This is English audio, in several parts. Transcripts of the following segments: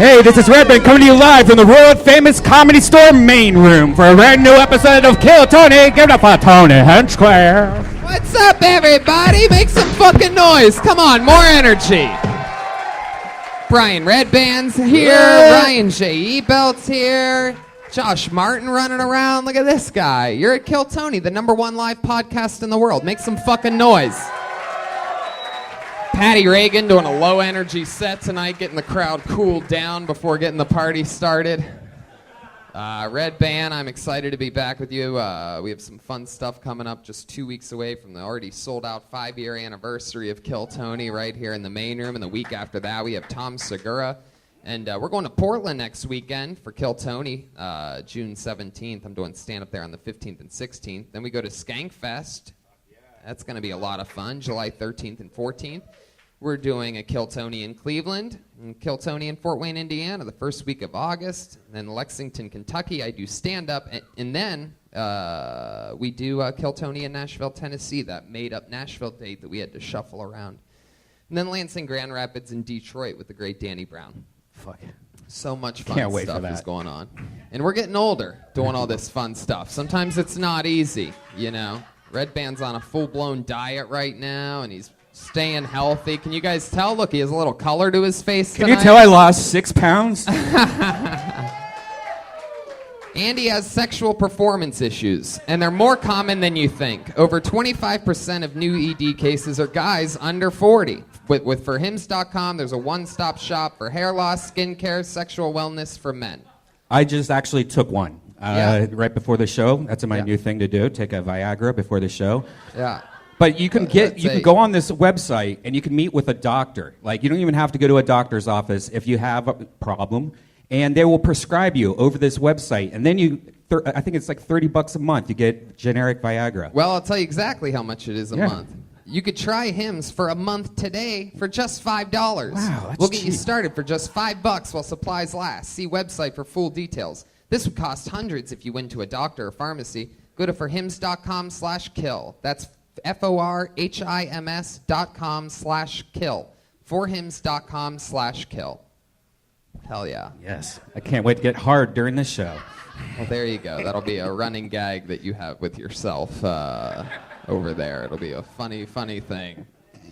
Hey, this is Redman coming to you live from the world famous Comedy Store main room for a brand new episode of Kill Tony. Give it up for Tony Henchclair. What's up, everybody? Make some fucking noise. Come on, more energy. Brian Redband's here. Yeah. Ryan J.E. Belt's here. Josh Martin running around. Look at this guy. You're at Kill Tony, the #1 live podcast in the world. Make some fucking noise. Patty Reagan doing a low-energy set tonight, getting the crowd cooled down before getting the party started. Red Band, I'm excited to be back with you. We have some fun stuff coming up just 2 weeks away from the already sold-out 5-year anniversary of Kill Tony right here in the main room. And the week after that, we have Tom Segura. And we're going to Portland next weekend for Kill Tony, June 17th. I'm doing stand-up there on the 15th and 16th. Then we go to Skankfest. That's going to be a lot of fun, July 13th and 14th. We're doing a Kill Tony in Cleveland, and Kill Tony in Fort Wayne, Indiana, the first week of August. And then Lexington, Kentucky, I do stand-up. And then we do Kill Tony in Nashville, Tennessee, that made-up Nashville date that we had to shuffle around. And then Lansing, Grand Rapids, and Detroit with the great Danny Brown. Fuck. So much fun Can't wait stuff for that. is going on. And we're getting older doing all this fun stuff. Sometimes it's not easy, you know. Red Band's on a full-blown diet right now, and he's staying healthy. Can you guys tell? Look, he has a little color to his face tonight. Can you tell I lost 6 pounds? Andy has sexual performance issues, and they're more common than you think. Over 25% of new ED cases are guys under 40. With forhims.com, there's a one-stop shop for hair loss, skincare, sexual wellness for men. I just actually took one right before the show. That's my Yeah. new thing to do, take a Viagra before the show. Yeah. But you can go on this website and you can meet with a doctor. Like, you don't even have to go to a doctor's office if you have a problem, and they will prescribe you over this website. And then I think it's like $30 a month. You get generic Viagra. Well, I'll tell you exactly how much it is a Yeah. month. You could try Hims for a month today for just $5. Wow, that's We'll get you cheap. started for just $5 while supplies last. See website for full details. This would cost hundreds if you went to a doctor or pharmacy. Go to forhims.com/kill. That's forhims.com/kill. Forhims.com/kill. Hell yeah. Yes. I can't wait to get hard during this show. Well, there you go. That'll be a running gag that you have with yourself over there. It'll be a funny, funny thing.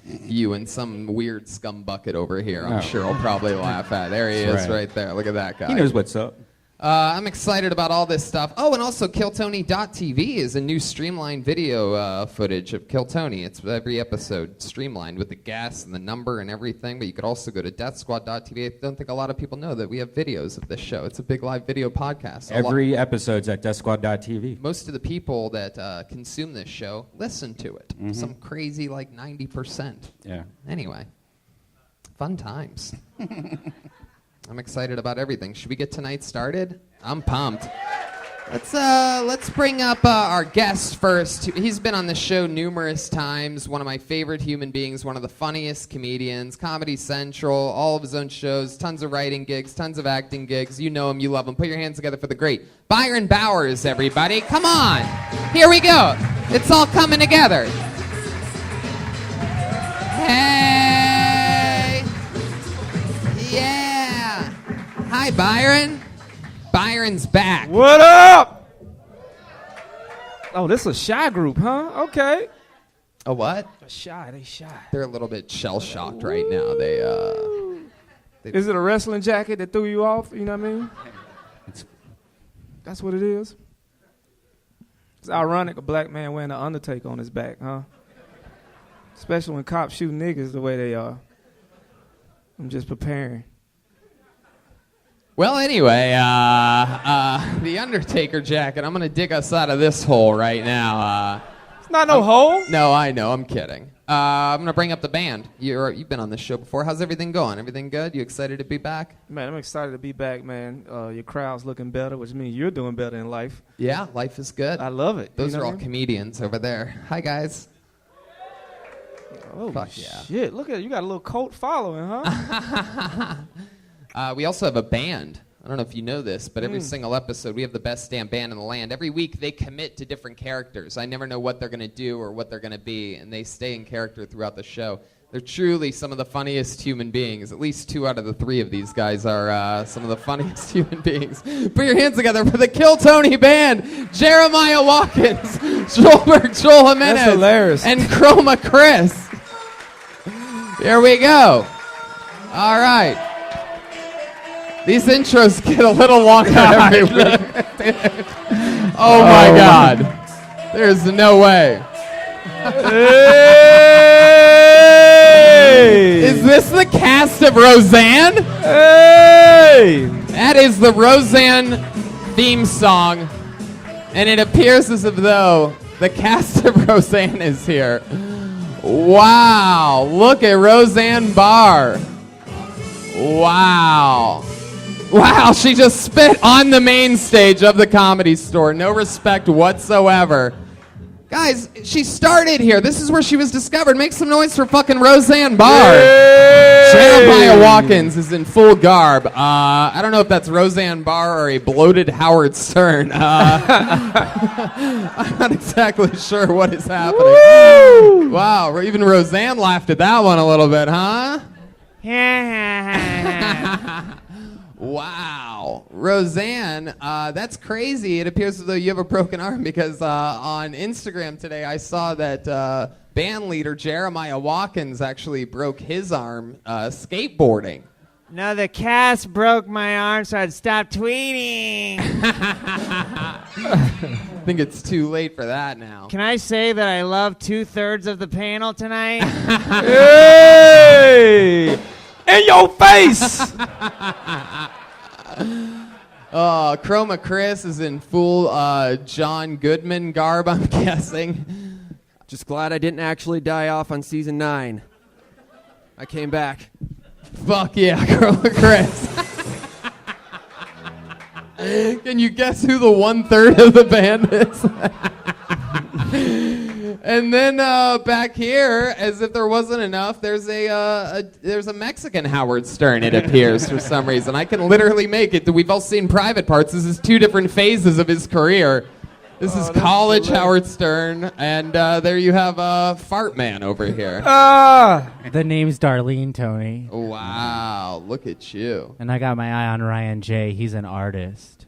You and some weird scum bucket over here, I'm sure will probably laugh at. There he is right there. Look at that guy. He knows what's up. I'm excited about all this stuff. Oh, and also KillTony.tv is a new streamlined video footage of Kill Tony. It's every episode streamlined with the guests and the number and everything, but you could also go to DeathSquad.tv. I don't think a lot of people know that we have videos of this show. It's a big live video podcast. Every episode's at DeathSquad.tv. Most of the people that consume this show listen to it. Mm-hmm. Some crazy, like 90%. Yeah. Anyway, fun times. I'm excited about everything. Should we get tonight started? I'm pumped. Let's bring up our guest first. He's been on the show numerous times. One of my favorite human beings, one of the funniest comedians, Comedy Central, all of his own shows, tons of writing gigs, tons of acting gigs. You know him, you love him. Put your hands together for the great Byron Bowers, everybody. Come on. Here we go. It's all coming together. Hey. Yeah. Hi, Byron. Byron's back. What up? Oh, this is a shy group, huh? Okay. A what? They shy. They're a little bit shell-shocked right now. They Is it a wrestling jacket that threw you off? You know what I mean? That's what it is. It's ironic a black man wearing an Undertaker on his back, huh? Especially when cops shoot niggas the way they are. I'm just preparing. Well, anyway, the Undertaker jacket. I'm gonna dig us out of this hole right now. It's not no hole. No, I know. I'm kidding. I'm gonna bring up the band. You've been on this show before. How's everything going? Everything good? You excited to be back? Man, I'm excited to be back, man. Your crowd's looking better, which means you're doing better in life. Yeah, life is good. I love it. Those You know are all what I mean? comedians over there. Hi, guys. Oh, Fuck yeah. shit. Look at it. You got a little cult following, huh? We also have a band. I don't know if you know this, but every single episode, we have the best damn band in the land. Every week, they commit to different characters. I never know what they're going to do or what they're going to be, and they stay in character throughout the show. They're truly some of the funniest human beings. At least 2 out of the 3 of these guys are some of the funniest human beings. Put your hands together for the Kill Tony Band. Jeremiah Watkins, Joel Jimenez, That's hilarious. and Chroma Chris. Here we go. All right. These intros get a little longer every week. Oh my God. There's no way. Hey! Is this the cast of Roseanne? Hey! That is the Roseanne theme song. And it appears as if though the cast of Roseanne is here. Wow. Look at Roseanne Barr. Wow. Wow, she just spit on the main stage of the Comedy Store. No respect whatsoever. Guys, she started here. This is where she was discovered. Make some noise for fucking Roseanne Barr. Hey! Jeremiah Watkins is in full garb. I don't know if that's Roseanne Barr or a bloated Howard Stern. I'm not exactly sure what is happening. Woo! Wow, even Roseanne laughed at that one a little bit, huh? Wow. Roseanne, that's crazy. It appears as though you have a broken arm because on Instagram today I saw that band leader Jeremiah Watkins actually broke his arm skateboarding. No, the cast broke my arm, so I'd stop tweeting. I think it's too late for that now. Can I say that I love 2/3 of the panel tonight? Hey! In your face! Chroma Chris is in full John Goodman garb, I'm guessing. Just glad I didn't actually die off on season 9. I came back. Fuck yeah, Chroma Chris. Can you guess who the 1/3 of the band is? And then back here, as if there wasn't enough, there's a Mexican Howard Stern, it appears, for some reason. I can literally make it. We've all seen Private Parts. This is 2 different phases of his career. This is college Howard Stern, and there you have Fart Man over here. The name's Darlene, Tony. Wow, look at you. And I got my eye on Ryan J. He's an artist.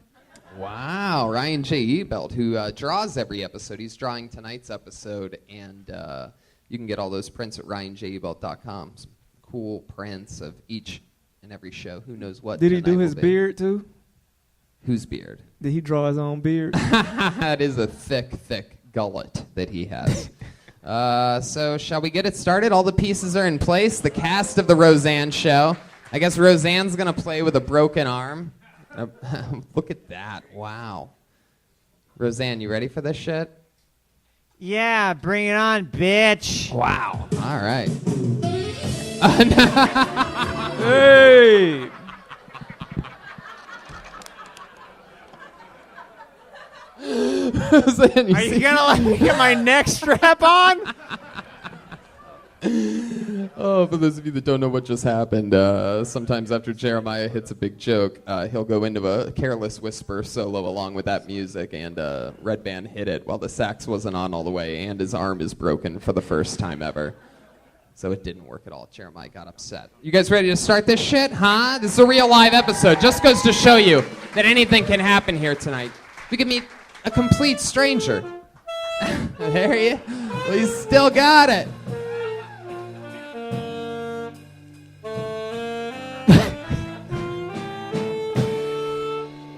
Wow, Ryan J. Ebelt, who draws every episode. He's drawing tonight's episode, and you can get all those prints at ryanjebelt.com. Some cool prints of each and every show. Who knows what Did he do tonight his will be. beard too? Whose beard? Did he draw his own beard? That is a thick, thick gullet that he has. So shall we get it started? All the pieces are in place. The cast of the Roseanne show. I guess Roseanne's going to play with a broken arm. Look at that. Wow. Roseanne, you ready for this shit? Yeah, bring it on, bitch. Wow. All right. Hey! Roseanne, Are you gonna let me get my neck strap on? Oh, for those of you that don't know what just happened, sometimes after Jeremiah hits a big joke, he'll go into a Careless Whisper solo along with that music, and Red Band hit it while the sax wasn't on all the way, and his arm is broken for the first time ever. So it didn't work at all. Jeremiah got upset. You guys ready to start this shit, huh? This is a real live episode. Just goes to show you that anything can happen here tonight. We can meet a complete stranger. There he is. Well, he's still got it.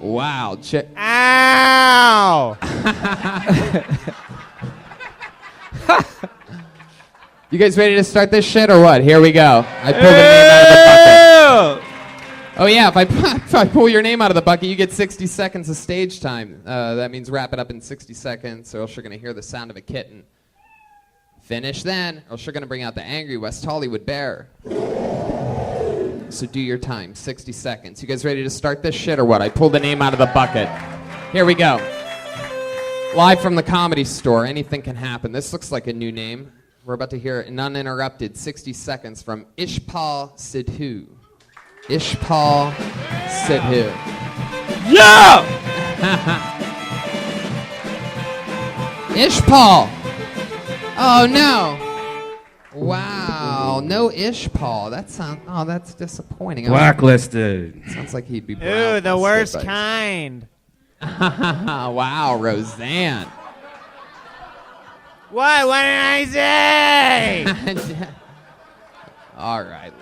Wow. Ow! You guys ready to start this shit or what? Here we go. I pulled the name out of the bucket. Oh yeah, if I pull your name out of the bucket, you get 60 seconds of stage time. That means wrap it up in 60 seconds, or else you're going to hear the sound of a kitten. Finish then, or else you're going to bring out the angry West Hollywood bear. So do your time, 60 seconds. You guys ready to start this shit or what? I pulled the name out of the bucket. Here we go. Live from the Comedy Store, anything can happen. This looks like a new name. We're about to hear an uninterrupted 60 seconds from Ishpal Sidhu. Ishpal Sidhu. Yeah! Ishpal. Oh no. Wow, no Ishpal. That's disappointing. Blacklisted. Sounds like he'd be Ooh, the blacklisted, worst but- kind. Wow, Roseanne. What? What did I say? All right.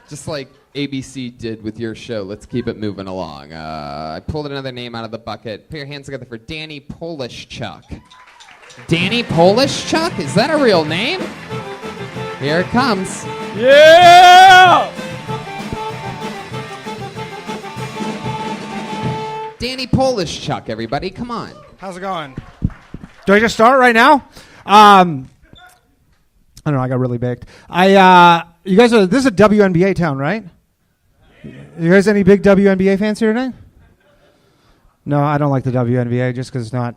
Just like ABC did with your show, let's keep it moving along. I pulled another name out of the bucket. Put your hands together for Danny Polishchuk. Danny Polishchuk? Is that a real name? Here it comes. Yeah! Danny Polishchuk, everybody. Come on. How's it going? Do I just start right now? I don't know. I got really baked. You guys this is a WNBA town, right? You guys any big WNBA fans here tonight? No, I don't like the WNBA just because it's not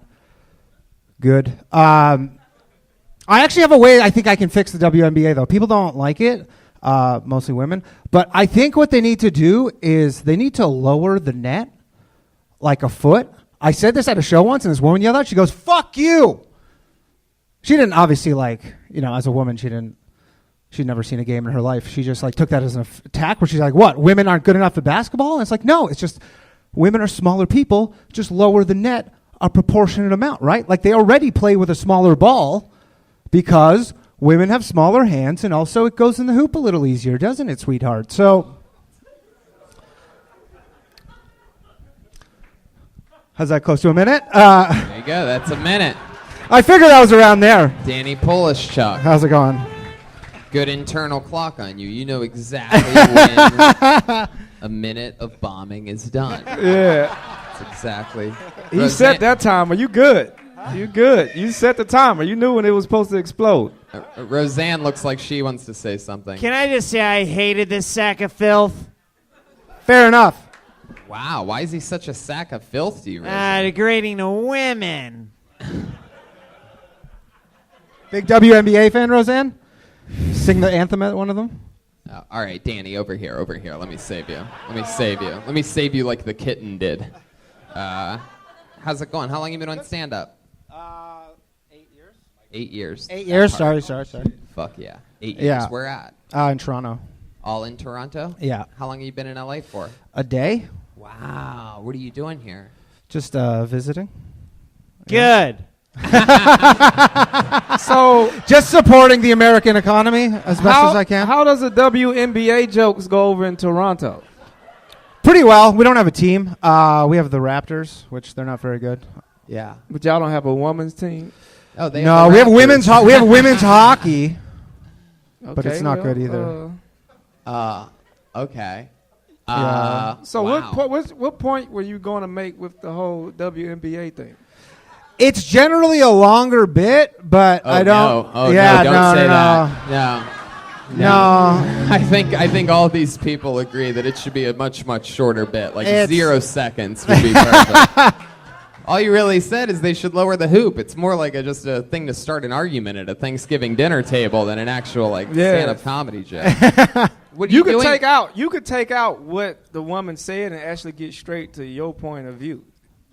good. I actually have a way I think I can fix the WNBA, though. People don't like it, mostly women. But I think what they need to do is they need to lower the net like a foot. I said this at a show once, and this woman yelled out. She goes, "Fuck you!" She didn't obviously as a woman, she'd never seen a game in her life. She just took that as an attack where she's like, what, women aren't good enough at basketball? And it's like, no, it's just women are smaller people. Just lower the net a proportionate amount, right? Like they already play with a smaller ball because women have smaller hands, and also it goes in the hoop a little easier, doesn't it, sweetheart? So how's that close to a minute? There you go. That's a minute. I figured I was around there. Danny Polishchuk. How's it going? Good internal clock on you. You know exactly when a minute of bombing is done. Yeah. That's exactly. You set that timer. You good. You good. You set the timer. You knew when it was supposed to explode. Roseanne looks like she wants to say something. Can I just say I hated this sack of filth? Fair enough. Wow, why is he such a sack of filth to you, Roseanne? Degrading to women. Big WNBA fan, Roseanne? Sing the anthem at one of them? All right, Danny, over here. Let me save you. Let me save you like the kitten did. How's it going? How long have you been on stand-up? 8 years. 8 years. 8 years? Sorry. Fuck yeah. 8 years. Yeah. Where at? In Toronto. All in Toronto? Yeah. How long have you been in LA for? A day? Wow. What are you doing here? Just visiting. Good. So just supporting the American economy as best as I can. How does the WNBA jokes go over in Toronto? Pretty well. We don't have a team. We have the Raptors, which they're not very good. Yeah. But y'all don't have a women's team? Oh, they No, have we have Raptors. women's hockey, but Okay, it's not well, good either. Okay. Yeah. So wow. what point were you going to make with the whole WNBA thing? It's generally a longer bit, but I don't. No. Oh, yeah, no, don't say that. No. I think all these people agree that it should be a much, much shorter bit. Like It's- 0 seconds would be perfect. All you really said is they should lower the hoop. It's more like just a thing to start an argument at a Thanksgiving dinner table than an actual stand-up comedy joke. What are You could doing? take out what the woman said and actually get straight to your point of view.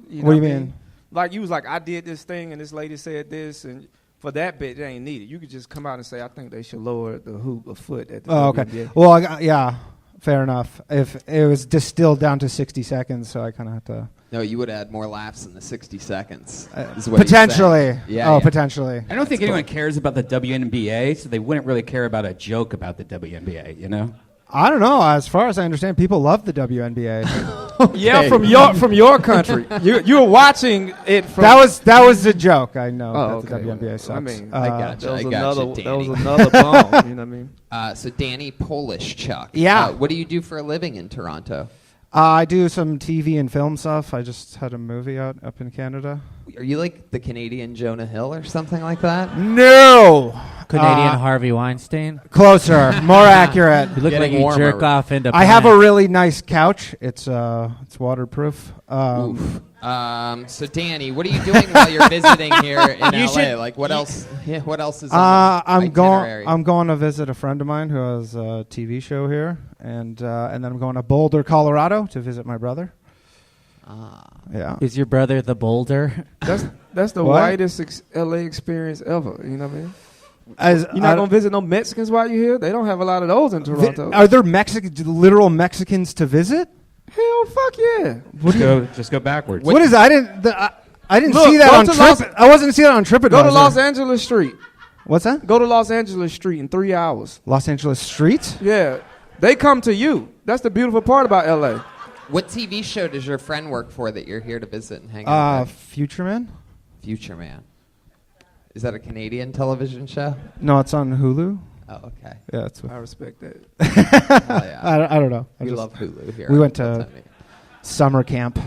You know What do you I mean? Like you was like, I did this thing and this lady said this, and for that bit, it ain't needed. You could just come out and say, I think they should lower the hoop a foot at the Oh, okay. WNBA. Well, yeah, fair enough. If it was distilled down to 60 seconds, so I kind of have to. No, you would add more laughs in the 60 seconds. Is what he's Potentially. saying. Yeah. Oh, yeah. potentially. I don't think anyone cares about the WNBA, so they wouldn't really care about a joke about the WNBA, you know? I don't know. As far as I understand, people love the WNBA. Yeah, from your country. You were watching it from. that was a joke. I know Oh, that the okay. WNBA sucks. I mean, I gotcha. That was Danny. that was another bomb. You know what I mean? So Danny Polishchuk. Yeah. What do you do for a living in Toronto? I do some TV and film stuff. I just had a movie out up in Canada. Are you like the Canadian Jonah Hill or something like that? No. Canadian Harvey Weinstein. Closer, more accurate. You look like Getting you warmer. jerk off into. I have a plants. really nice couch. It's waterproof. Oof. So Danny, what are you doing while you're visiting here in LA? should- Like what else? Yeah, what else is on the itinerary? I'm going to visit a friend of mine who has a TV show here, and then I'm going to Boulder, Colorado, to visit my brother. Yeah. Is your brother the boulder? That's the What? whitest LA experience ever. You know what I mean? As, You're not gonna visit no Mexicans while you're here. They don't have a lot of those in Toronto. Are there literal Mexicans to visit? Hell, fuck yeah. Just go backwards. What is that? I didn't Look, see that go on to Trip. I wasn't seeing that on TripAdvisor. Go to Los Angeles Street. What's that? Go to Los Angeles Street in 3 hours. Los Angeles Street? Yeah, they come to you. That's the beautiful part about LA. What TV show does your friend work for that you're here to visit and hang out with? Future Man? Future Man. Is that a Canadian television show? No, it's on Hulu. Oh, okay. Yeah, it's. I respect that. Hell yeah. I don't know. We love Hulu here. We on went to Tony. summer camp.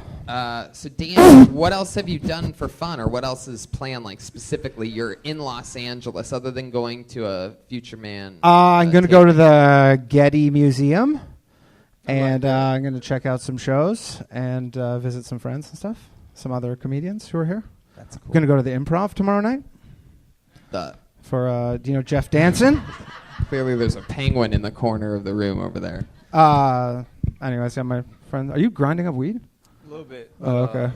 So Dan, what else have you done for fun, or what else is planned? Like specifically, you're in Los Angeles, other than going to a Future Man. I'm going to go to taping? the Getty Museum, and I'm going to check out some shows and visit some friends and stuff. Some other comedians who are here. That's cool. I'm going to go to the Improv tomorrow night for do you know Jeff Danson? Clearly, there's a penguin in the corner of the room over there. Anyways, I got my friend. Are you grinding up weed? A little bit. Oh, okay.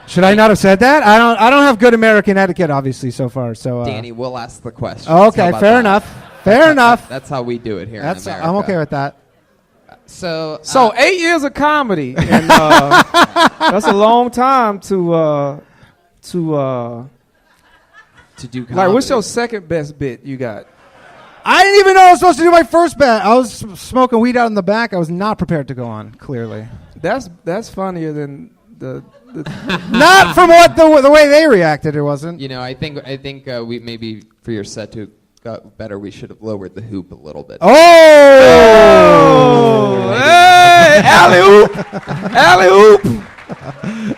Should I not have said that? I don't have good American etiquette, obviously, so far. So Danny, we'll ask the question. Okay, fair enough. Fair enough. That's how we do it here in America. I'm okay with that. So 8 years of comedy, and that's a long time to do comedy. like. What's your second best bit you got? I didn't even know I was supposed to do my first bet. I was smoking weed out in the back. I was not prepared to go on, clearly. That's funnier than the Not from what the way they reacted, it wasn't. You know, I think we maybe for your set to got better. We should have lowered the hoop a little bit. Oh! Hey, alley oop.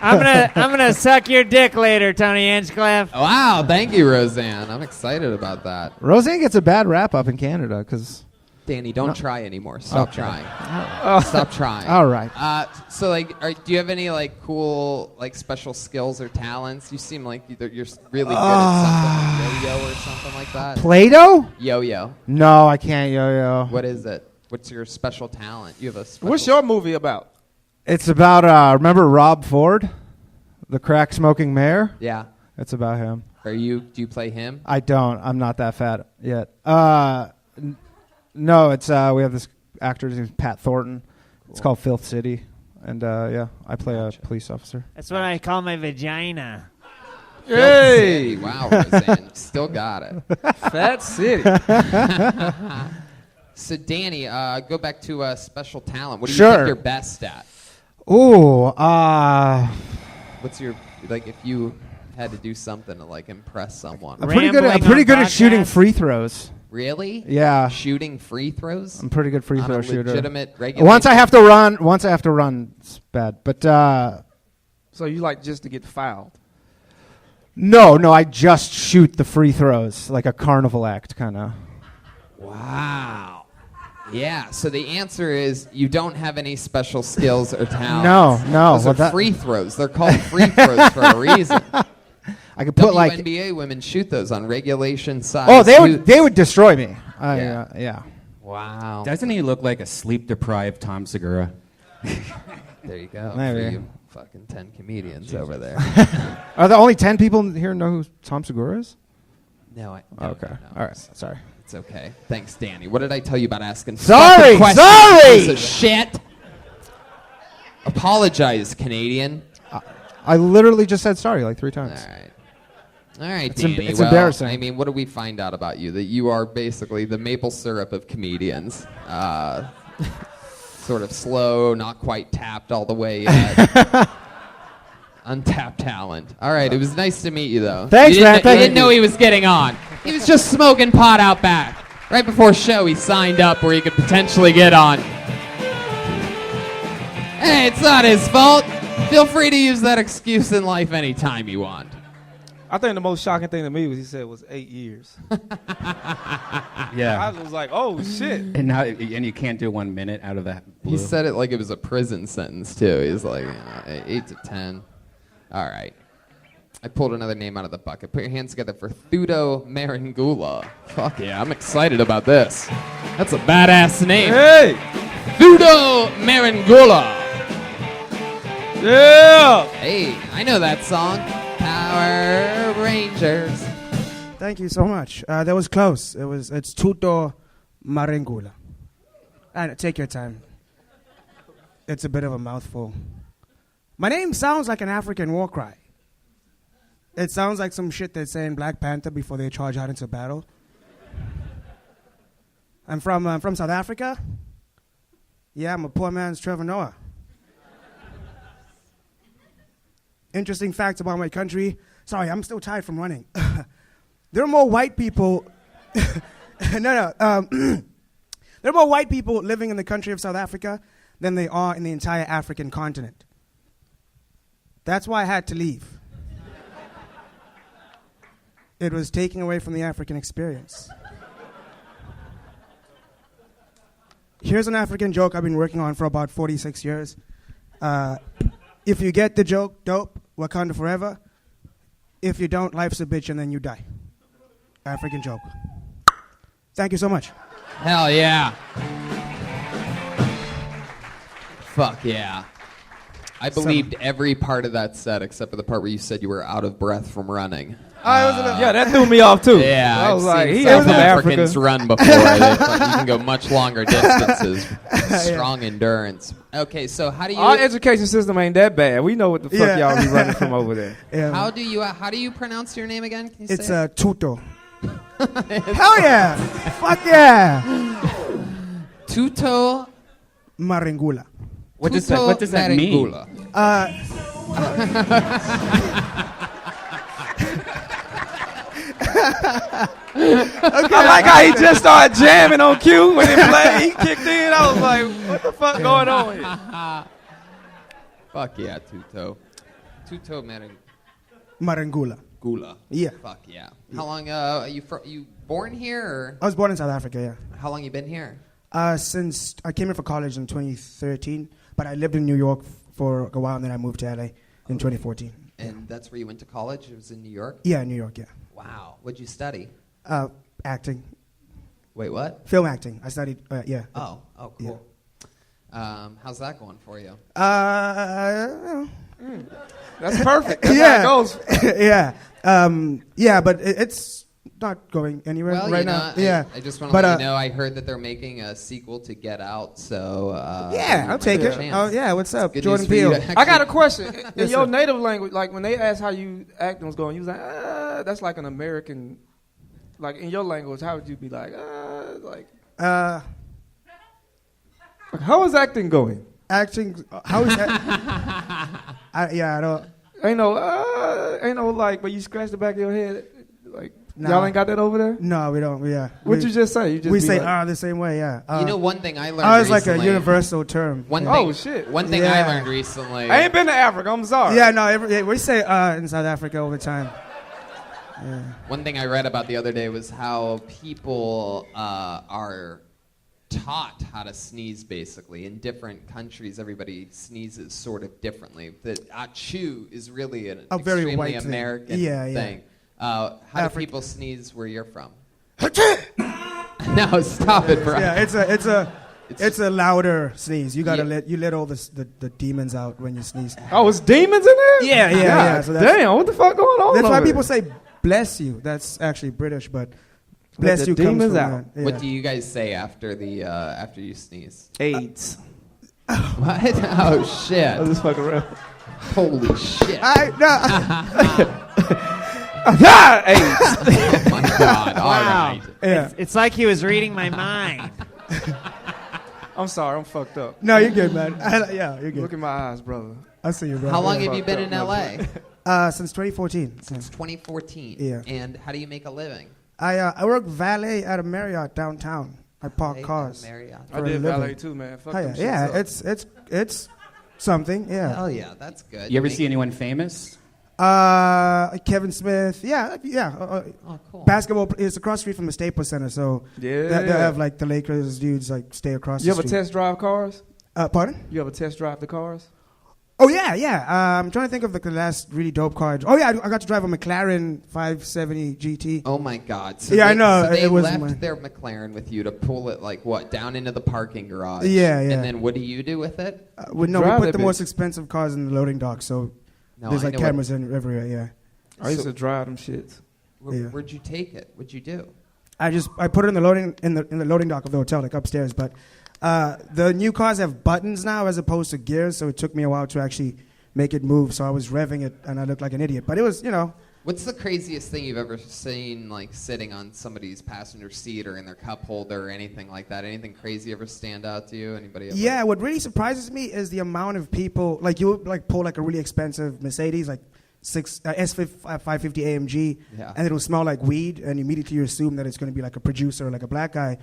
I'm gonna suck your dick later, Tony Hinchcliffe. Wow, thank you, Roseanne. I'm excited about that. Roseanne gets a bad rap up in Canada because. Danny, don't try anymore. Stop Okay. trying. Stop trying. All right. So, like, do you have any like cool, like, special skills or talents? You seem like you're really good at something, yo-yo or something like that. Play-Doh? Yo-yo. No, I can't yo-yo. What is it? What's your special talent? You have a. Special What's your movie about? It's about remember Rob Ford, the crack smoking mayor? Yeah. It's about him. Do you play him? I don't. I'm not that fat yet. No, it's we have this actor. His name's Pat Thornton. Cool. It's called Filth City, and yeah, I play a police officer. That's what I call my vagina. Hey, wow, Roseanne, still got it. Fat City. So, Danny, go back to special talent. What do you Sure. think you're best at? Ooh, What's your, like, if you had to do something to, like, impress someone? I'm pretty good at shooting free throws. Really? Yeah. Shooting free throws? I'm a pretty good free On throw a shooter. legitimate regulation? Once I have to run, it's bad. But So you like just to get fouled? no, I just shoot the free throws like a carnival act, kind of. Wow. Yeah, so the answer is you don't have any special skills or talents. No. Those are free throws. They're called free throws for a reason. I could put like WNBA women shoot those on regulation size. oh, they would destroy me. Yeah. Wow. Doesn't he look like a sleep-deprived Tom Segura? There you go. Maybe. For you fucking 10 comedians over there. Are there only 10 people here know who Tom Segura is? No, Okay. no. All right. Sorry. It's okay. Thanks, Danny. What did I tell you about asking Sorry, fucking questions, sorry! piece of shit. Apologize, Canadian. I literally just said sorry like 3 times. All right, It's Danny. it's well, embarrassing. I mean, what do we find out about you? That you are basically the maple syrup of comedians. Sort of slow, not quite tapped all the way yet. Untapped talent. All right, it was nice to meet you, though. Thanks, man. You Thank didn't you. know he was getting on. He was just smoking pot out back. Right before show, he signed up where he could potentially get on. Hey, it's not his fault. Feel free to use that excuse in life anytime you want. I think the most shocking thing to me was he said it was 8 years. Yeah. I was like, oh shit. And you can't do 1 minute out of that. He said it like it was a prison sentence, too. He's like, 8 to 10. All right. I pulled another name out of the bucket. Put your hands together for Thudo Marangula. Fuck yeah, I'm excited about this. That's a badass name. Hey. Thudo Marangula. Yeah. Hey, I know that song. Power Rangers. Thank you so much. That was close. It's Tuto Marengula. And take your time. It's a bit of a mouthful. My name sounds like an African war cry. It sounds like some shit they say in Black Panther before they charge out into battle. I'm from South Africa. Yeah, I'm a poor man's Trevor Noah. Interesting facts about my country. Sorry, I'm still tired from running. There are more white people. There are more white people living in the country of South Africa than they are in the entire African continent. That's why I had to leave. It was taking away from the African experience. Here's an African joke I've been working on for about 46 years. If you get the joke, dope, Wakanda forever. If you don't, life's a bitch and then you die. African joke. Thank you so much. Hell yeah. Fuck yeah. I believed every part of that set except for the part where you said you were out of breath from running. Yeah, that threw me off too. Yeah, I was like, he South is from Africans Africa. run before. You can go much longer distances. Strong endurance. Okay, so how do you? Our education system ain't that bad. We know what the fuck y'all be running from over there. Yeah. How do you pronounce your name again? Can you It's say it? Tuto. Hell yeah! Fuck yeah! Tuto Marengula. What does that mean? Marengula. I like how he just started jamming on cue when he played. He kicked in. I was like, what the fuck going on here? Fuck yeah, Tuto. Tuto Marengula. Marengula. Yeah. Fuck yeah. How long you born here or I was born in South Africa, yeah. how long you been here? Since I came here for college in 2013, but I lived in New York for a while, and then I moved to LA in 2014. And that's where you went to college? It was in New York? Yeah, New York, yeah. Wow. What'd you study? Acting. Wait, what? Film acting. I studied, yeah. Oh, cool. How's that going for you? That's perfect. That's yeah. how it goes. yeah. Yeah, but it's not going anywhere Well, right you know, now. Yeah. I just want to let you know I heard that they're making a sequel to Get Out, so yeah, I'll take it. chance. Oh yeah, what's up, Good Jordan news for you Peele? to I got a actually- question. In Yes, your sir. native language, like when they asked how you acting was going, you was like, that's like an American. Like in your language, how would you be like, like how is acting going? Acting. How is that? I don't. Ain't no, like, but you scratch the back of your head, like Nah. y'all ain't got that over there. No, we don't. Yeah. What you just say? You just we be say like, the same way. Yeah. You know, one thing I learned It's like a recently- universal term. One yeah. thing, Oh, shit. One thing Yeah. I learned recently. I ain't been to Africa. I'm sorry. Yeah, no, we say in South Africa all the time. Yeah. One thing I read about the other day was how people are taught how to sneeze, basically. In different countries, everybody sneezes sort of differently. That achoo is really an A very extremely white thing. American Yeah, yeah. thing. How do people sneeze where you're from? No, stop it, bro. Yeah, it's a louder sneeze. You gotta let all the demons out when you sneeze. Oh, it's demons in there? Yeah. So that's, Damn, what the fuck going on? that's why over people there? say bless you. That's actually British, but bless the you comes demons from out. that. Yeah. What do you guys say after after you sneeze? AIDS. What? Oh shit! I was just fucking around. Holy shit! AIDS. Oh my god! All right. Yeah. It's like he was reading my mind. I'm sorry, I'm fucked up. No, you're good, man. Yeah, you're good. Look in my eyes, brother. I see you, bro. How long have you fucked been up, in no, LA? Since 2014. Since 2014. Yeah. And how do you make a living? I work valet at a Marriott downtown. I park cars. Marriott. I For a did living. ballet too, man. Fuck Oh, them yeah, shits up. it's something. Yeah. Hell yeah, that's good. You ever see anyone famous? Kevin Smith. Yeah. Oh, cool. Basketball is across the street from the Staples Center, so Yeah. they have like the Lakers dudes like stay across You the ever street. test drive cars? Pardon? You ever test drive the cars? Oh yeah. I'm trying to think of the last really dope car. Oh yeah, I got to drive a McLaren 570 GT. Oh my God! So Yeah, I know, So they it was left my- their McLaren with you to pull it like what down into the parking garage. Yeah. And then what do you do with it? We Drive put that the bitch. most expensive cars in the loading dock, so No, there's I like know cameras everywhere. Yeah. I used to drive them shits. Yeah. Where'd you take it? What'd you do? I put it in the loading dock of the hotel, like upstairs. But the new cars have buttons now as opposed to gears, so it took me a while to actually make it move. So I was revving it, and I looked like an idiot. But it was, What's the craziest thing you've ever seen, like sitting on somebody's passenger seat or in their cup holder or anything like that? Anything crazy ever stand out to you? Anybody? Ever? Yeah. What really surprises me is the amount of people. Like you like pull like a really expensive Mercedes, like S550 AMG, and it'll smell like weed, and immediately you assume that it's going to be like a producer or like a black guy,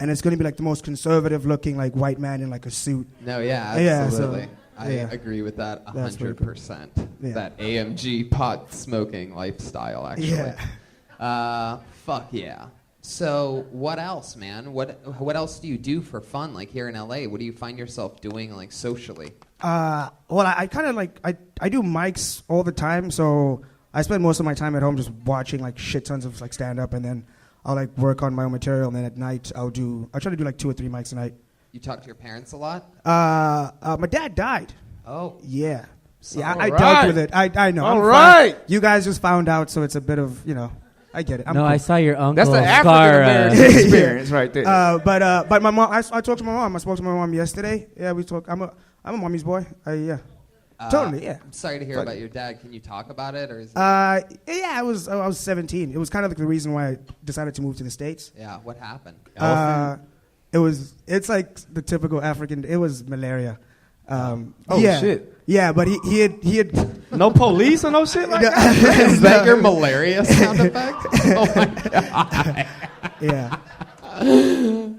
and it's going to be like the most conservative looking like white man in like a suit. No, yeah, Yeah, absolutely. so, I agree with that That's pretty cool. 100%. Yeah. That AMG pot smoking lifestyle, actually. Yeah. Fuck yeah. So what else, man? What else do you do for fun, like here in LA? What do you find yourself doing, like socially? Well, I kind of like I do mics all the time, so I spend most of my time at home just watching like shit tons of like stand up, and then I'll like work on my own material, and then at night I'll try to do like 2 or 3 mics a night. You talk to your parents a lot? My dad died. Oh. Yeah. So- Yeah, I All dealt right. with it. I know. All I'm right. fine. You guys just found out, so it's a bit of, I get it. I'm No, cool. I saw your uncle. That's the African Scar, American experience right there. But my mom, I talked to my mom. I spoke to my mom yesterday. Yeah, we talked. I'm a mommy's boy. Yeah. Totally, yeah. I'm sorry to hear about your dad. Can you talk about it, or is it? Yeah, I was 17. It was kind of like the reason why I decided to move to the States. Yeah, what happened? It's like the typical African. It was malaria. Oh, yeah. shit. Yeah, but he had No police or no shit like that? Is that your malaria sound effect? Oh my God. yeah.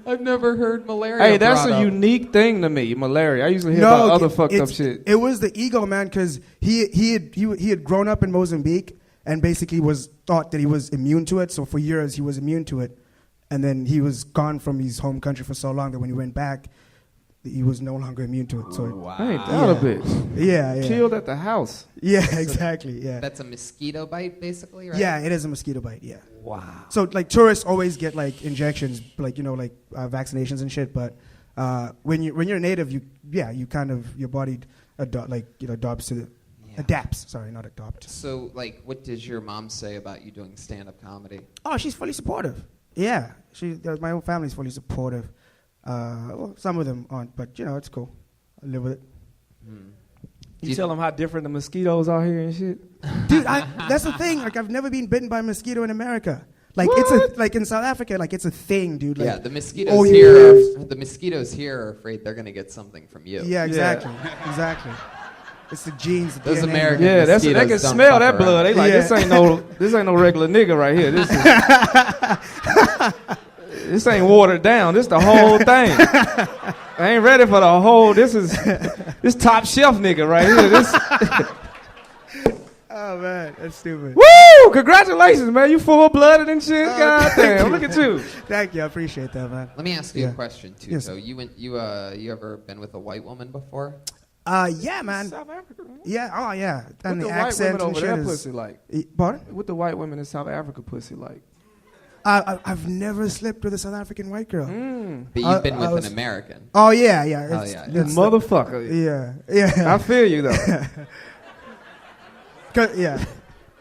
I've never heard malaria. Hey, that's brought a up. unique thing to me, malaria. I usually hear about other fucked up shit. It was the ego, man, because he had grown up in Mozambique and basically was thought that he was immune to it. So for years he was immune to it, and then he was gone from his home country for so long that when he went back, he was no longer immune to it. So Ain't that a bitch? yeah. Killed at the house. Yeah, exactly. Yeah. That's a mosquito bite, basically, right? Yeah, it is a mosquito bite. Yeah. Wow. So like tourists always get like injections, like vaccinations and shit. But when you're a native, you kind of your body adapts to the adapts. Sorry, not adopt. So, like, what does your mom say about you doing stand-up comedy? Oh, she's fully supportive. Yeah, my whole family's fully supportive. Well, some of them aren't, but it's cool. I live with it. You tell them how different the mosquitoes are here and shit? Dude, that's the thing. Like, I've never been bitten by a mosquito in America. Like, What? in South Africa, like, it's a thing, dude. Like, Yeah, the mosquitoes all here. years. The mosquitoes here are afraid they're gonna get something from you. Yeah, exactly. Exactly. It's the genes. The Those DNA. American Yeah, they mosquitoes can don't smell fuck that blood. around. They like, Yeah. this ain't no regular nigga right here. This ain't watered down. This the whole thing. I ain't ready for the whole. This top shelf nigga right here. This. Oh man, that's stupid. Woo! Congratulations, man. You full blooded and shit. God damn. Look at you. Thank you. I appreciate that, man. Let me ask you Yeah. a question too. Yes. So you ever been with a white woman before? Yeah, man. South Africa, man. Yeah. Oh, yeah. And What the the white accent women and over shit there is. pussy like? Pardon? What the white women in South Africa pussy like? I've never slept with a South African white girl. But you've been I with was- an American. Oh yeah. Oh, It's- yeah. You it's- motherfucker. Yeah. I feel you though. Yeah.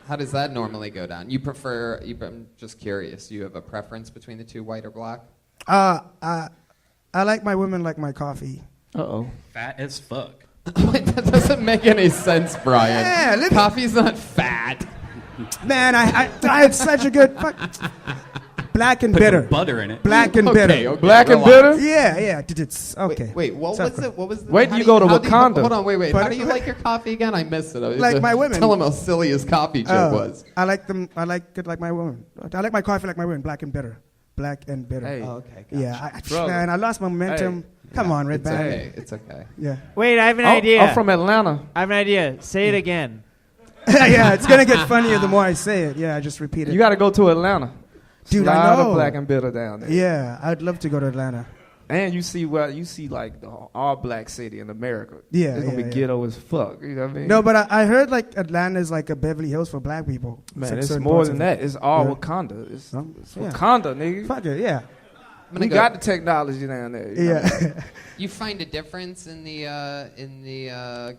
How does that normally go down? I'm just curious. You have a preference between the two, white or black? I like my women like my coffee. Uh-oh. Fat as fuck. That doesn't make any sense, Brian. Yeah, let me- Coffee's not fat. Man, I had such a good black and Put bitter. some butter in it. Black and bitter. Okay, Black and relax. bitter? Yeah. It's okay. Wait, what Tough was one. it? What was the, Wait how till you go to how do Wakanda. Hold on, wait. How Pardon? do you like your coffee again? I missed it. Like my women. Tell him how silly his coffee joke was. I like them. I like it like my woman. I like my coffee like my women. Black and bitter. Black and bitter. Hey. Oh, okay. Gotcha. Yeah. Brother. Man, I lost my momentum. Come on, Red It's Band. okay. It's okay. Yeah. Wait, I have an Oh, idea. I'm from Atlanta. I have an idea. Say it again. Yeah, it's gonna get funnier the more I say it. Yeah, I just repeat it. You got to go to Atlanta. Dude, Slide I know. the black and bitter down there. Yeah, I'd love to go to Atlanta. And you see like the all black city in America. Yeah, it's gonna be yeah. ghetto as fuck. You know what I mean? No, but I heard like Atlanta's like a Beverly Hills for black people. Man, like it's certain more parts than of that. it. It's all Yeah. Wakanda. It's Yeah. Wakanda, nigga. Fuck it, yeah. We got the technology down there. You know? Yeah. You find a difference in the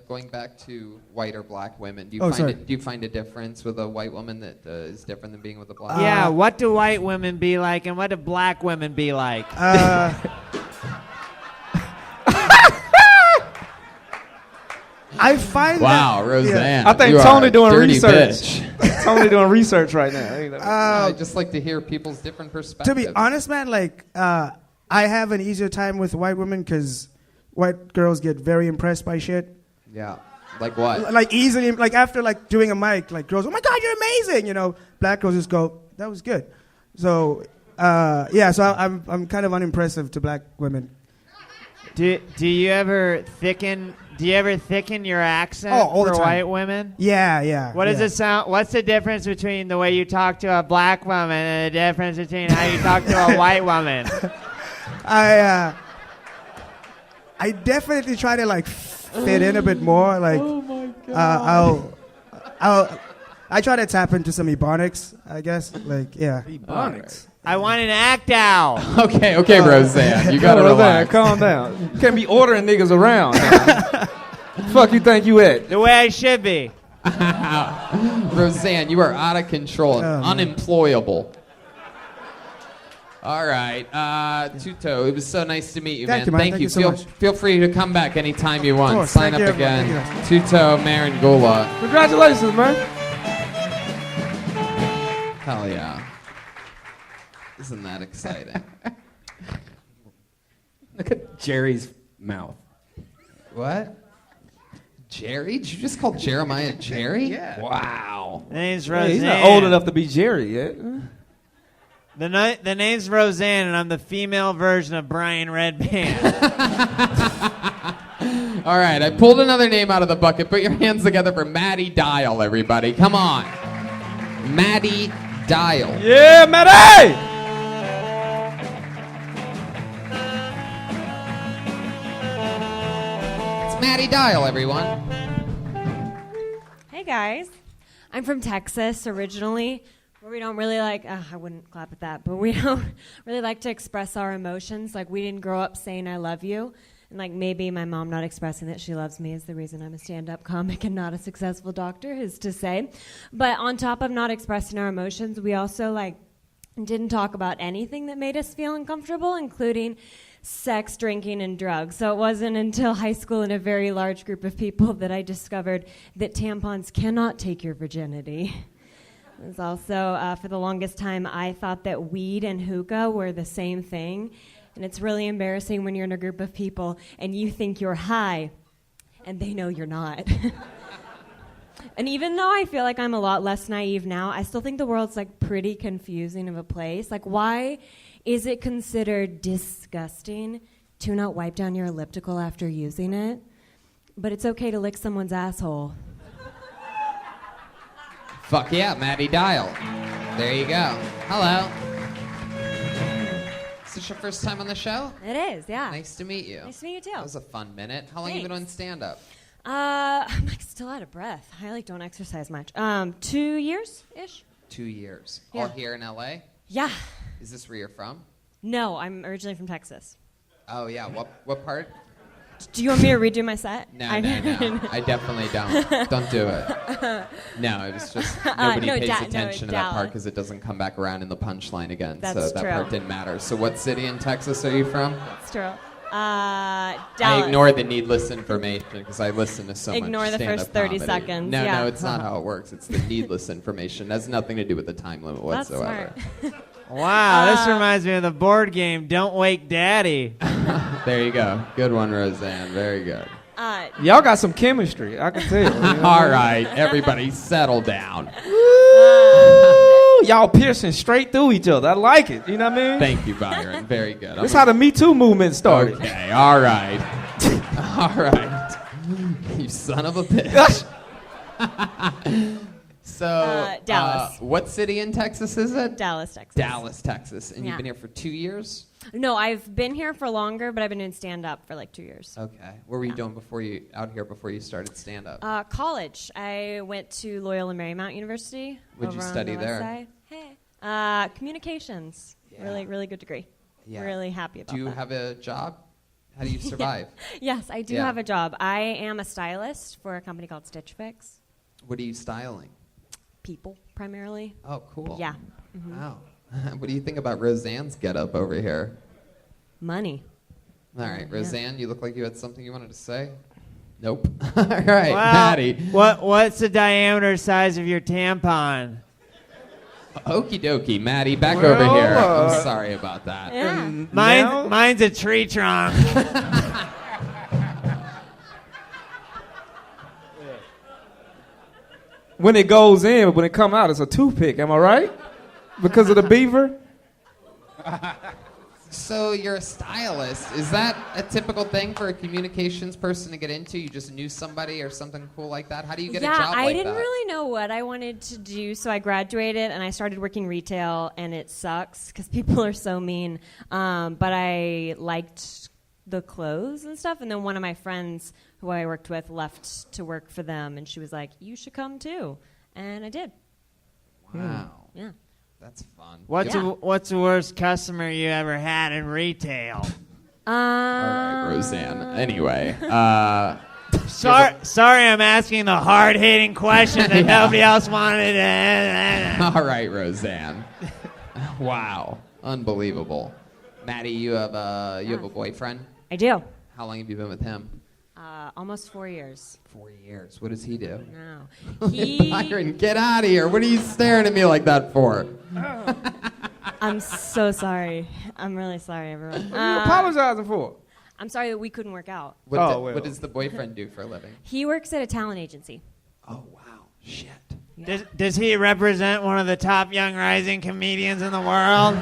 going back to white or black women? Do you find a difference with a white woman that is different than being with a black? Yeah, what do white women be like and what do black women be like? I find Wow, that, Roseanne. I think you are Tony a doing dirty research. bitch. Tony doing research right now. You know? I just like to hear people's different perspectives. To be honest, man, like I have an easier time with white women because white girls get very impressed by shit. Yeah. Like what? Like easily, like after like doing a mic, like girls, oh my god, you're amazing. You know, black girls just go, that was good. So yeah, so I'm kind of unimpressive to black women. Do you ever thicken your accent all the for time. white women? Yeah. What does it sound? What's the difference between the way you talk to a black woman and the difference between how you talk to a white woman? I definitely try to like fit in a bit more. Like, oh my god. I try to tap into some ebonics, I guess. Like, yeah. Ebonics. I want an act out. Okay, Roseanne. You gotta relax. Calm down. You can't be ordering niggas around. Fuck you think you at? The way I should be. Roseanne, you are out of control and Oh, man. unemployable. All right, Tuto, it was so nice to meet you, Thank you, man. Thank you so much. Feel free to come back anytime you want. course. Sign Thank up you, again. everyone. Tuto Marangula. Congratulations, man. Hell yeah. Isn't that exciting? Look at Jerry's mouth. What? Jerry? Did you just call Jeremiah Jerry? Yeah. Wow. The name's Hey, Roseanne. he's not old enough to be Jerry yet. The name's Roseanne, and I'm the female version of Brian Redband. All right, I pulled another name out of the bucket. Put your hands together for Maddie Dial, everybody. Come on. Maddie Dial. Yeah, Maddie! It's Maddie Dial, everyone. Hey guys, I'm from Texas originally, where we don't really like, I wouldn't clap at that, but we don't really like to express our emotions. Like, we didn't grow up saying I love you. And like, maybe my mom not expressing that she loves me is the reason I'm a stand-up comic and not a successful doctor, is to say. But on top of not expressing our emotions, we also like didn't talk about anything that made us feel uncomfortable, including sex, drinking, and drugs. So it wasn't until high school in a very large group of people that I discovered that tampons cannot take your virginity. It was also, for the longest time, I thought that weed and hookah were the same thing. And it's really embarrassing when you're in a group of people and you think you're high and they know you're not. And even though I feel like I'm a lot less naive now, I still think the world's like pretty confusing of a place. Like, why is it considered disgusting to not wipe down your elliptical after using it? But it's okay to lick someone's asshole. Fuck yeah, Maddie Dial. There you go. Hello. Is this your first time on the show? It is, yeah. Nice to meet you. Nice to meet you too. That was a fun minute. How long have you been Thanks. doing stand-up? I'm like still out of breath. I like don't exercise much. 2 years-ish? 2 years. Yeah. All here in LA? Yeah. Is this where you're from? No, I'm originally from Texas. Oh yeah. What part? Do you want me to redo my set? No. I definitely don't. Don't do it. No, it was just nobody no, pays no, attention to that part Dallas. because it doesn't come back around in the punchline again. So That's that true. part didn't matter. So what city in Texas are you from? It's true. I Dallas. ignore the needless information because I listen to so much Ignore the stand-up first 30 comedy. seconds, No, yeah. no, it's not how it works. It's the needless information. It has nothing to do with the time limit That's whatsoever. smart. Wow, this reminds me of the board game Don't Wake Daddy. There you go. Good one, Roseanne. Very good. Y'all got some chemistry, I can tell. You know? All right, everybody settle down. Ooh, y'all piercing straight through each other. I like it. You know what I mean? Thank you, Byron. Very good. That's how the Me Too movement started. Okay, all right. All right. You son of a bitch. Dallas. What city in Texas is it? Dallas, Texas. Dallas, Texas. And Yeah. you've been here for 2 years? No, I've been here for longer, but I've been doing stand-up for like 2 years. Okay. What were you doing before you started stand-up? College. I went to Loyola Marymount University. What'd you over on study the west there? side. Communications. Yeah. Really, really good degree. Yeah. Really happy about that. Do you have a job? How do you survive? Yes, I do Yeah. have a job. I am a stylist for a company called Stitch Fix. What are you styling? People, primarily. Oh, cool. Yeah. Mm-hmm. Wow. What do you think about Roseanne's getup over here? Money. All right, Yeah. Roseanne, you look like you had something you wanted to say. Nope. All right, Well, Maddie. what's the diameter size of your tampon? Okie dokie, Maddie, back Well, over here. I'm sorry about that. Yeah. Mine's a tree trunk. When it goes in, but when it come out, it's a toothpick. Am I right? Because of the beaver? So you're a stylist. Is that a typical thing for a communications person to get into? You just knew somebody or something cool like that? How do you get a job I like didn't that? really know what I wanted to do, so I graduated and I started working retail, and it sucks because people are so mean. But I liked the clothes and stuff, and then one of my friends who I worked with left to work for them, and she was like, "You should come too," and I did. Wow. Yeah. That's fun. What's the worst customer you ever had in retail? All right, Roseanne. Anyway. Sorry, I'm asking the hard-hitting question that nobody else wanted to. All right, Roseanne. Wow. Unbelievable. Maddie, you have a boyfriend? I do. How long have you been with him? Almost 4 years. 4 years. What does he do? No. He. Byron, get out of here. What are you staring at me like that for? I'm so sorry. I'm really sorry, everyone. What are you apologizing for? I'm sorry that we couldn't work out. What does the boyfriend do for a living? He works at a talent agency. Oh, wow. Shit. Does he represent one of the top young rising comedians in the world?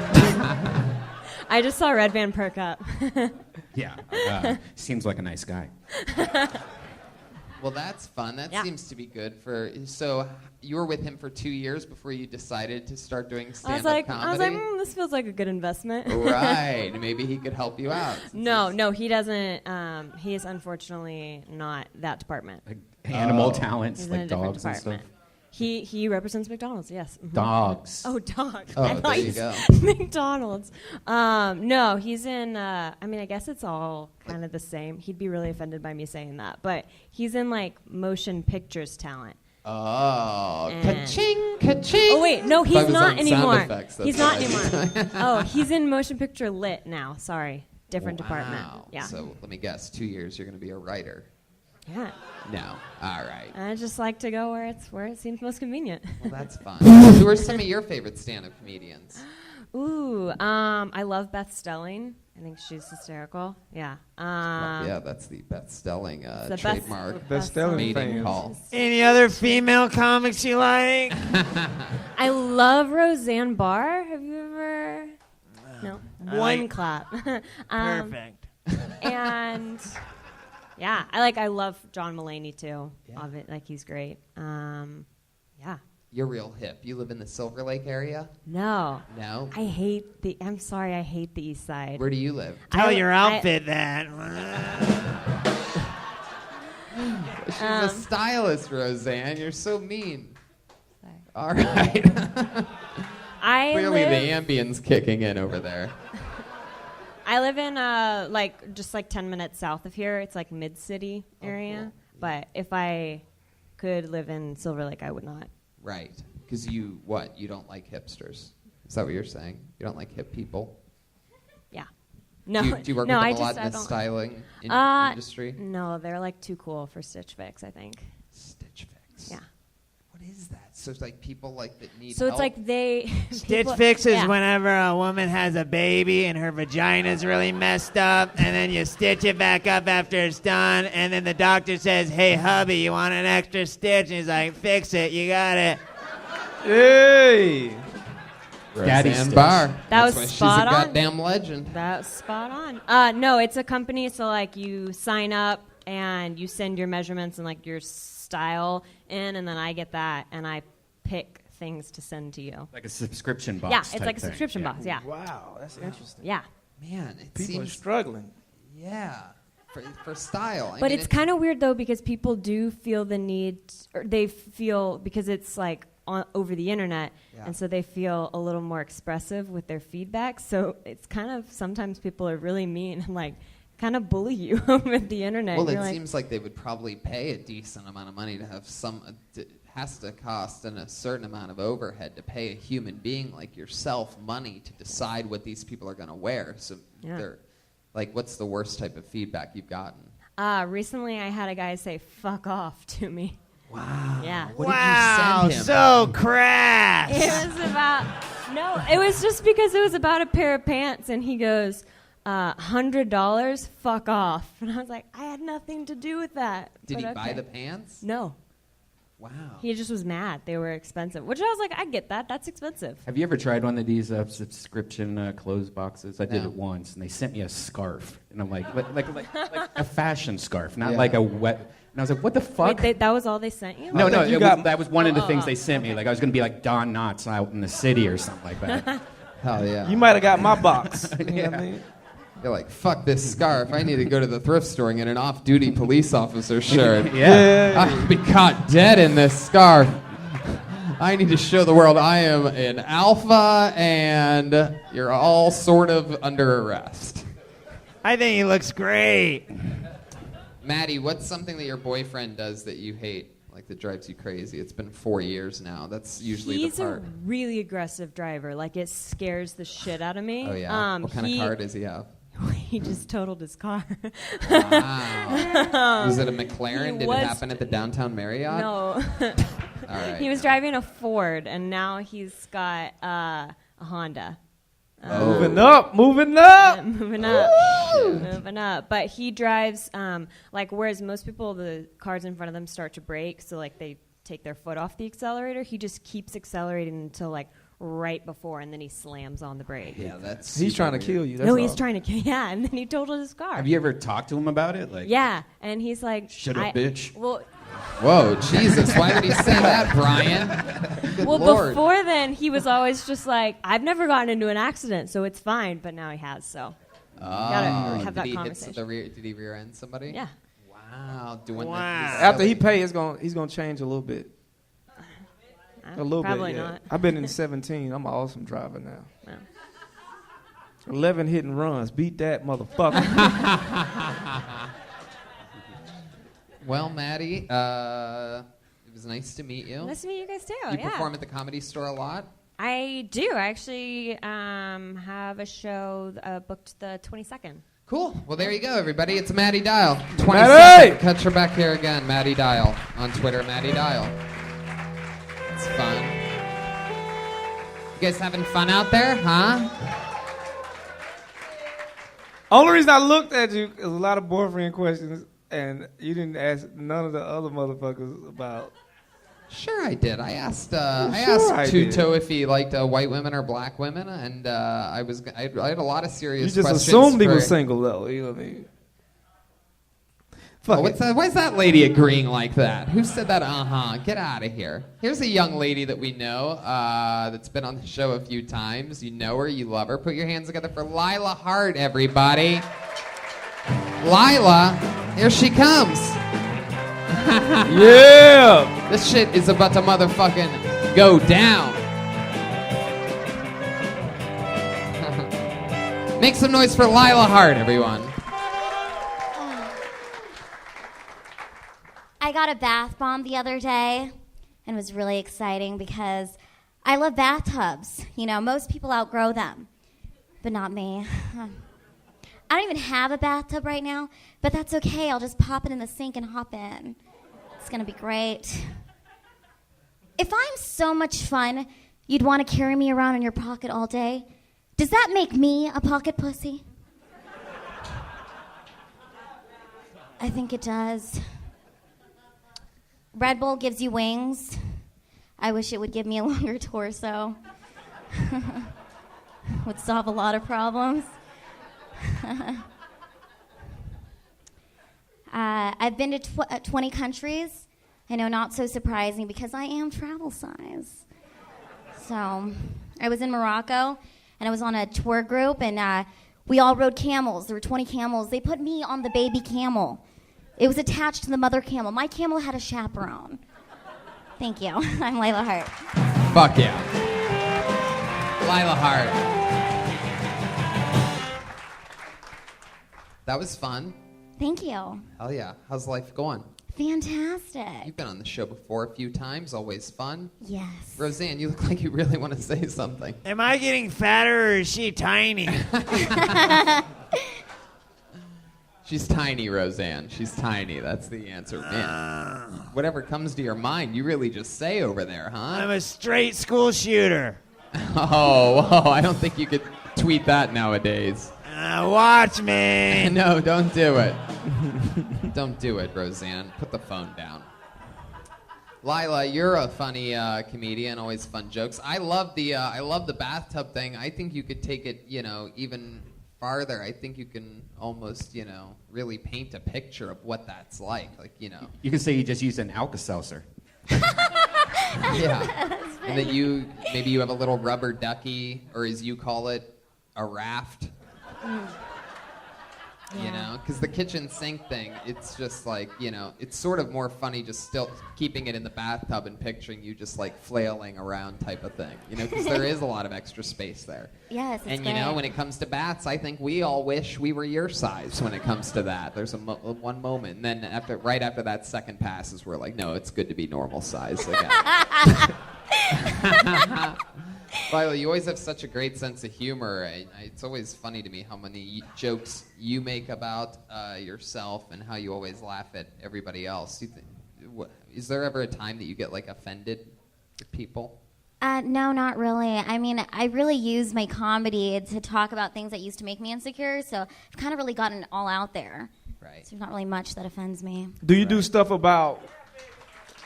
I just saw Red Van perk up. Yeah. Seems like a nice guy. Well, that's fun. That Yeah. seems to be good for. So you were with him for 2 years before you decided to start doing I was stand-up like, comedy. this feels like a good investment. Right. Maybe he could help you out. No, he doesn't. He is unfortunately not that department. Like animal talents, He's in a like different dogs and department. stuff. He represents McDonald's. Yes. Mhm. Dogs. Oh, dogs. Oh, I there thought you you go. said McDonald's. No, he's in. I mean, I guess it's all kind of the same. He'd be really offended by me saying that, but he's in like motion pictures talent. Oh, And- ka-ching, ka-ching. Oh wait, no, If I he's was not on sound anymore. effects, that's He's what not I'd be anymore. Oh, he's in motion picture lit now. Sorry, different department. Wow. Yeah. So let me guess, 2 years you're going to be a writer. Yeah. No. All right. I just like to go where it seems most convenient. Well, that's fun. Who are some of your favorite stand-up comedians? Ooh, I love Beth Stelling. I think she's hysterical. Yeah. Yeah, that's the Beth Stelling the best- trademark Beth Stelling mating fans. call. Any other female comics you like? I love Roseanne Barr. Have you ever? No. I One like- clap. Perfect. And yeah, I love John Mulaney too. Yeah. Of it, like he's great. Yeah. You're real hip. You live in the Silver Lake area? No. No? I'm sorry, I hate the East Side. Where do you live? Tell your outfit that. She's a stylist, Roseanne. You're so mean. Sorry. All right. I Clearly live, the ambience kicking in over there. I live in just 10 minutes south of here. It's like mid-city area. cool. But if I could live in Silver Lake, I would not. Right. Because you don't like hipsters. Is that what you're saying? You don't like hip people? Yeah. No. Do you work no, with I them a lot just, in I the don't. styling industry? No, they're like too cool for Stitch Fix, I think. Stitch Fix. Yeah. What is that? So it's like people like that need So help? it's like they Stitch people- Fix is yeah. whenever a woman has a baby and her vagina's really messed up, and then you stitch it back up after it's done, and then the doctor says, "Hey, hubby, you want an extra stitch?" And he's like, "Fix it, you got it." Hey! Daddy Roseanne Stitch. Barr. That That's was why she's a spot on. goddamn legend. That's spot on. No, it's a company, so like you sign up and you send your measurements and like your style in, and then I get that and I pick things to send to you. Like a subscription box. Yeah, it's type like a thing. subscription box. Yeah. Wow, that's interesting. Yeah. Man, it People are seems struggling. yeah for style. I But mean, it's kind of weird though because people do feel the need, or they feel because it's like over the internet, and so they feel a little more expressive with their feedback. So it's kind of sometimes people are really mean and like kind of bully you over the internet. Well, You're it like, seems like they would probably pay a decent amount of money to have it has to cost a certain amount of overhead to pay a human being like yourself money to decide what these people are going to wear. So they're like, what's the worst type of feedback you've gotten? recently I had a guy say "fuck off" to me. Wow. Yeah. What did you send him? So crass. It was about it was just because it was about a pair of pants, and he goes, $100, fuck off. And I was like, I had nothing to do with that. Did but he okay. buy the pants? No. Wow. He just was mad. They were expensive, which I was like, I get that. That's expensive. Have you ever tried one of these subscription clothes boxes? I did No. it once, and they sent me a scarf, and I'm like a fashion scarf, not Yeah. like a wet. And I was like, what the fuck? Wait, that was all they sent you? No, you got- that was one of the things they sent me. Like I was going to be like Don Knotts out in the city or something like that. Hell yeah. You might have got my box. You know what I mean? You're like, fuck this scarf. I need to go to the thrift store and get an off-duty police officer shirt. I could be caught dead in this scarf. I need to show the world I am an alpha and you're all sort of under arrest. I think he looks great. Maddie, what's something that your boyfriend does that you hate, like that drives you crazy? It's been 4 years now. That's usually He's the part. a really aggressive driver. Like, it scares the shit out of me. Oh, yeah? What kind of car does he have? He just totaled his car. Wow. Was it a McLaren? Did it happen at the downtown Marriott? No. All right. He was driving a Ford, and now he's got a Honda. Moving up. Moving up. But he drives, like, whereas most people, the cars in front of them start to brake, so, like, they take their foot off the accelerator. He just keeps accelerating until, like, right before, and then he slams on the brake. Yeah, that's. He's trying to weird. kill you. That's No, all. he's trying to kill. Yeah, and then he totaled his car. Have you ever talked to him about it? Like, Yeah, and he's like, shut up, bitch. Well, Whoa, Jesus! Why would he say that, Brian? Good well, Lord. before then, he was always just like, I've never gotten into an accident, so it's fine. But now he has, so gotta have that did he conversation. Did he rear end somebody? Yeah. Wow, doing Wow. that. After he pays, he's gonna change a little bit. A little Probably bit, yeah. not. I've been in 17. I'm an awesome driver now. Yeah. 11 hit and runs. Beat that motherfucker. Well, Maddie, it was nice to meet you. Nice to meet you guys too. You yeah. perform at the Comedy Store a lot? I do. I actually have a show booked the 22nd. Cool. Well, there you go, everybody. It's Maddie Dial. 22nd. Maddie! Catch her back here again, Maddie Dial. On Twitter, Maddie Dial. It's fun. You guys having fun out there, huh? Only reason I looked at you is a lot of boyfriend questions, and you didn't ask none of the other motherfuckers about. Sure, I did. I asked. I Sure I asked did. Tuto if he liked white women or black women, and I had a lot of You serious just questions. assumed he for- was single, though. You know what I mean? Oh, Fuck what's it. that? Why is that lady agreeing like that? Who said that? Get out of here. Here's a young lady that we know that's been on the show a few times. You know her, you love her. Put your hands together for Lila Hart, everybody. Lila, here she comes. Yeah! This shit is about to motherfucking go down. Make some noise for Lila Hart, everyone. I got a bath bomb the other day, and it was really exciting because I love bathtubs. You know, most people outgrow them, but not me. I don't even have a bathtub right now, but that's okay. I'll just pop it in the sink and hop in. It's gonna be great. If I'm so much fun, you'd want to carry me around in your pocket all day. Does that make me a pocket pussy? I think it does. Red Bull gives you wings. I wish it would give me a longer torso. Would solve a lot of problems. I've been to 20 countries. I know, not so surprising because I am travel size. So I was in Morocco, and I was on a tour group, and we all rode camels. There were 20 camels. They put me on the baby camel. It was attached to the mother camel. My camel had a chaperone. Thank you. I'm Layla Hart. Fuck yeah. Lila Hart. That was fun. Thank you. Hell yeah. How's life going? Fantastic. You've been on the show before a few times. Always fun. Yes. Roseanne, you look like you really want to say something. Am I getting fatter or is she tiny? She's tiny, Roseanne. She's tiny. That's the answer. Man, whatever comes to your mind, you really just say over there, huh? I'm a straight school shooter. Oh, I don't think you could tweet that nowadays. Watch me. No, don't do it. Don't do it, Roseanne. Put the phone down. Lila, you're a funny comedian. Always fun jokes. I love the bathtub thing. I think you could take it, even farther. I think you can almost, really paint a picture of what that's like. You can say you just use an Alka-Seltzer. Yeah. And that maybe you have a little rubber ducky, or as you call it, a raft. Because the kitchen sink thing, it's just like, it's sort of more funny just still keeping it in the bathtub and picturing you just like flailing around type of thing, because there is a lot of extra space there. Yes, it's and great. when it comes to bats, I think we all wish we were your size when it comes to that. There's one moment, and then right after that second passes, we're like, no, it's good to be normal size again. Lila, you always have such a great sense of humor. It's always funny to me how many jokes you make about yourself and how you always laugh at everybody else. Is there ever a time that you get offended with people? No, not really. I mean, I really use my comedy to talk about things that used to make me insecure, so I've kind of really gotten it all out there. Right. So there's not really much that offends me. Do you do stuff about...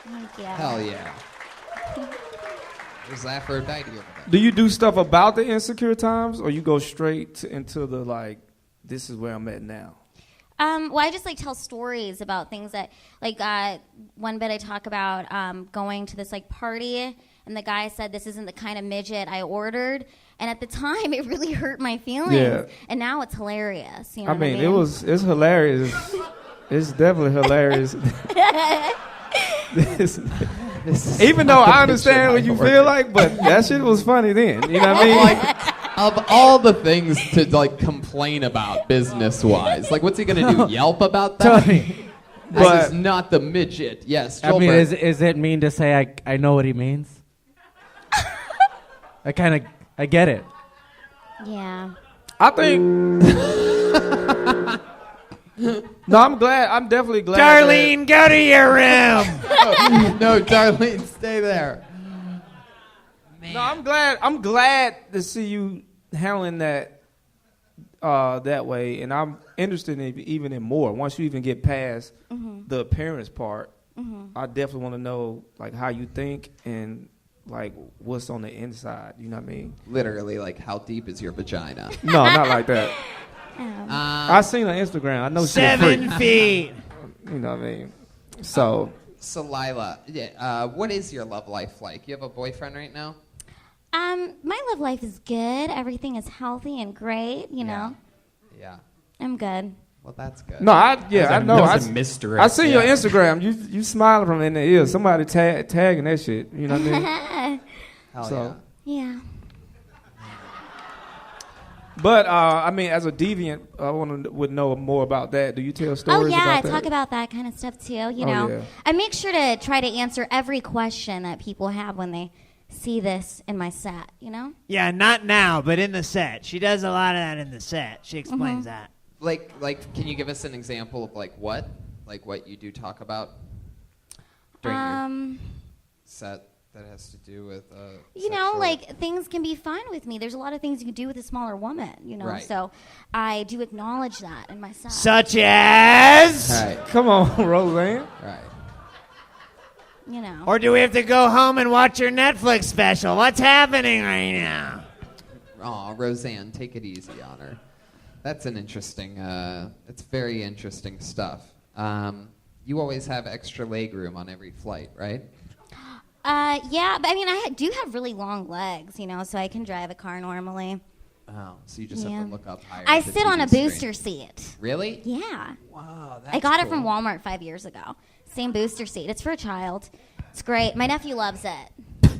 Thank you. Hell yeah. There's Aphrodite over there. Do you do stuff about the insecure times, or you go straight into the, this is where I'm at now? Well, I just tell stories about things that, one bit I talk about going to this party, and the guy said, this isn't the kind of midget I ordered. And at the time, it really hurt my feelings. Yeah. And now it's hilarious. You know what I mean? It's hilarious. It's definitely hilarious. Even though I understand what you feel like, but that shit was funny then. You know what I mean? Of all the things to complain about business-wise, what's he gonna do? Yelp about that? This is not the midget. Yes. I mean, is it mean to say I know what he means? I get it. Yeah. I think. No, I'm glad. I'm definitely glad. Darlene, go to your room. No, Darlene, stay there. Man. No, I'm glad to see you handling that that way, and I'm interested in even in more. Once you even get past the appearance part, I definitely want to know how you think and what's on the inside. You know what I mean? Literally, how deep is your vagina? No, not like that. I seen on Instagram. I know 7 feet. You know what I mean? So Lila, what is your love life like? You have a boyfriend right now? My love life is good. Everything is healthy and great. You know. Yeah. I'm good. Well, that's good. No, I know. That's a mystery. I see your Instagram. You smiling from in the ear. Somebody tagging that shit. You know what I mean? Hell yeah. But as a deviant, I would know more about that. Do you tell stories? Oh yeah, about I talk about that kind of stuff too. You Oh, know, yeah. I make sure to try to answer every question that people have when they see this in my set. You know? Yeah, not now, but in the set. She does a lot of that in the set. She explains that. Can you give us an example of what? What you do talk about during your set that has to do with you know, things can be fine with me. There's a lot of things you can do with a smaller woman, you know. Right. So I do acknowledge that in my set. Such as? Right. Come on, Roseanne. Right. You know. Or do we have to go home and watch your Netflix special? What's happening right now? Aw, Roseanne, take it easy on her. That's an interesting, it's very interesting stuff. You always have extra leg room on every flight, right? Yeah, but I mean, I do have really long legs, so I can drive a car normally. Oh, so you just have to look up higher. I at the sit on TV a screen. booster seat. Really? Yeah. Wow, that's I got it cool. from Walmart 5 years ago. Same booster seat. It's for a child. It's great. My nephew loves it.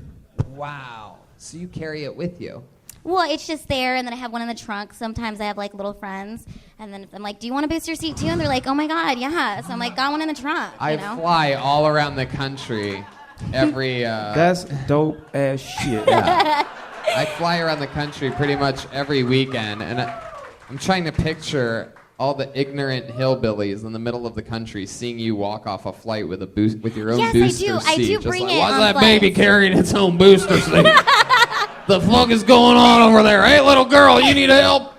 Wow. So you carry it with you? Well, it's just there, and then I have one in the trunk. Sometimes I have, like, little friends, and then I'm like, do you want a booster seat, too? And they're like, oh, my God, yeah. So I'm like, got one in the trunk, I fly all around the country every... That's dope-ass shit. Yeah. I fly around the country pretty much every weekend, and I'm trying to picture all the ignorant hillbillies in the middle of the country seeing you walk off a flight with your own Yes, booster seat. I do Just bring like, it why's on that flights? baby carrying its own booster seat? The fuck is going on over there? Hey, little girl, you need help?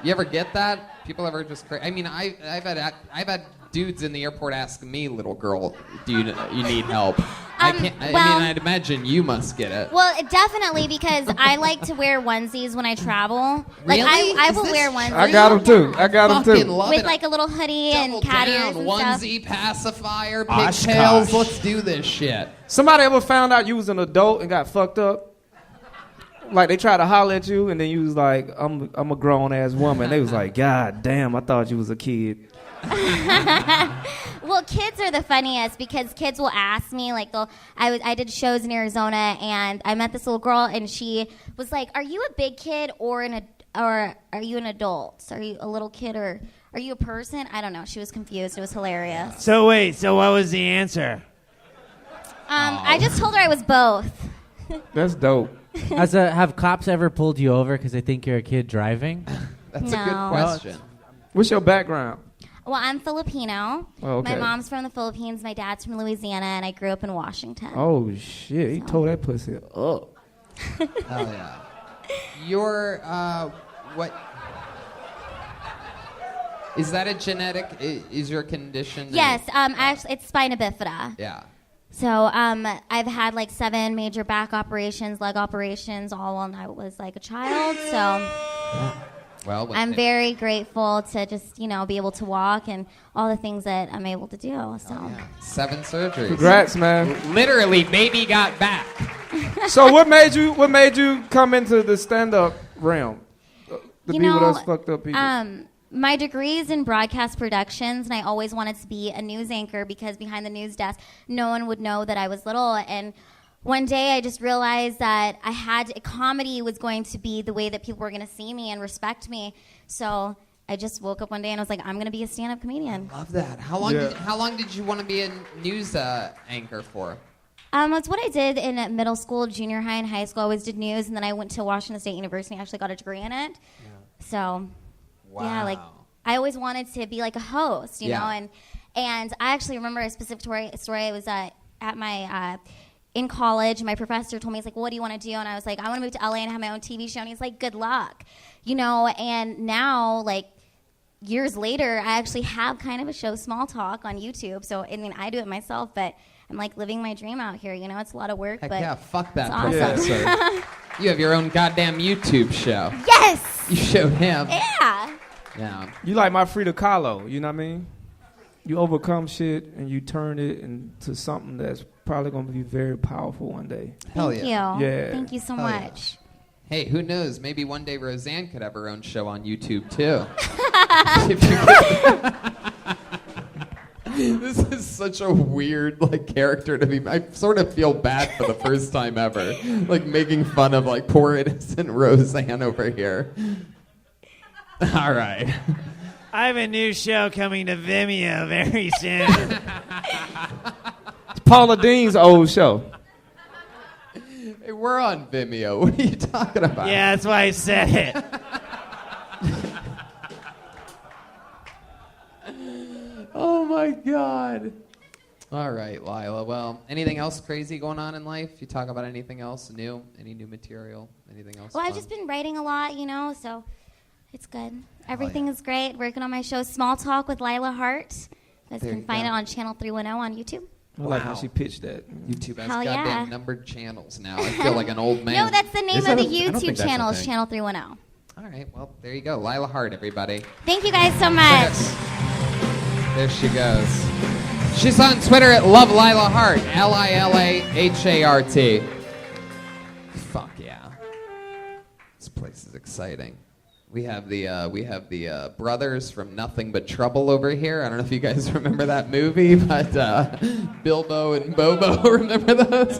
You ever get that? People ever just I mean, I've had dudes in the airport ask me, little girl, do you need help? I mean, I'd imagine you must get it. Well, definitely, because I like to wear onesies when I travel. Like, Really? I Is will this wear true? onesies. I got them too. Fucking love With it. like a little hoodie Double and cat down, ears and onesie, stuff. pacifier, Oshkosh. pigtails. Let's do this shit. Somebody ever found out you was an adult and got fucked up? Like they tried to holler at you and then you was like, I'm a grown ass woman. They was like, God damn, I thought you was a kid. Well, kids are the funniest because kids will ask me, like, I did shows in Arizona, and I met this little girl, and she was like, are you a big kid or are you an adult? Are you a little kid or are you a person? I don't know. She was confused. It was hilarious. So wait, so what was the answer? I just told her I was both. That's dope. Have cops ever pulled you over because they think you're a kid driving? That's a good No. question. What's your background? Well, I'm Filipino. Oh, okay. My mom's from the Philippines. My dad's from Louisiana, and I grew up in Washington. Oh shit, he tore that pussy up. Hell yeah. Your, what? Is that a genetic, is your condition? Yes, actually, it's spina bifida. Yeah. So I've had like 7 major back operations, leg operations, all when I was like a child. So Well, I'm very grateful to just, be able to walk and all the things that I'm able to do. So 7 surgeries. Congrats, man. Literally, baby got back. So what made you come into the stand-up realm? To be with us fucked up people? My degree is in broadcast productions, and I always wanted to be a news anchor because behind the news desk, no one would know that I was little. And one day I just realized that comedy was going to be the way that people were going to see me and respect me. So I just woke up one day and I was like, I'm going to be a stand-up comedian. Love that. How long did you want to be a news anchor for? That's what I did in middle school, junior high, and high school. I always did news, and then I went to Washington State University and actually got a degree in it. Yeah. So, yeah, like I always wanted to be like a host, you know, and I actually remember a specific story. I was at my in college, my professor told me, he's like, well, what do you want to do? And I was like, I want to move to LA and have my own TV show. And he's like, good luck, and now, like, years later, I actually have kind of a show, Small Talk, on YouTube. So, I mean, I do it myself, but I'm like living my dream out here. It's a lot of work. Heck but yeah, fuck that it's awesome. professor. You have your own goddamn YouTube show. Yes! You showed him. Yeah. Yeah. You like my Frida Kahlo, you know what I mean? You overcome shit and you turn it into something that's probably going to be very powerful one day. Hell yeah. Thank you. Yeah. Thank you so Hell much. Yeah. Hey, who knows? Maybe one day Roseanne could have her own show on YouTube too. This is such a weird character to be. I sort of feel bad for the first time ever, making fun of poor innocent Roseanne over here. All right. I have a new show coming to Vimeo very soon. It's Paula Dean's old show. Hey, we're on Vimeo. What are you talking about? Yeah, that's why I said it. Oh my God. All right, Lila. Well, anything else crazy going on in life? You talk about anything else new? Any new material? Anything else? Well, I've fun? just been writing a lot, so it's good. Everything is great. Working on my show, Small Talk with Lila Hart. You guys can find it on Channel 310 on YouTube. I like how she pitched that. YouTube has Hell goddamn yeah. numbered channels now. I feel like an old man. No, that's the name Is of that the a- I don't YouTube think that's a channel. Is thing. Channel 310. All right, well, there you go. Lila Hart, everybody. Thank you guys so much. There she goes. She's on Twitter at Love Lila Hart, LILAHART. Fuck yeah. This place is exciting. We have the brothers from Nothing But Trouble over here. I don't know if you guys remember that movie, but Bilbo and Bobo, remember those?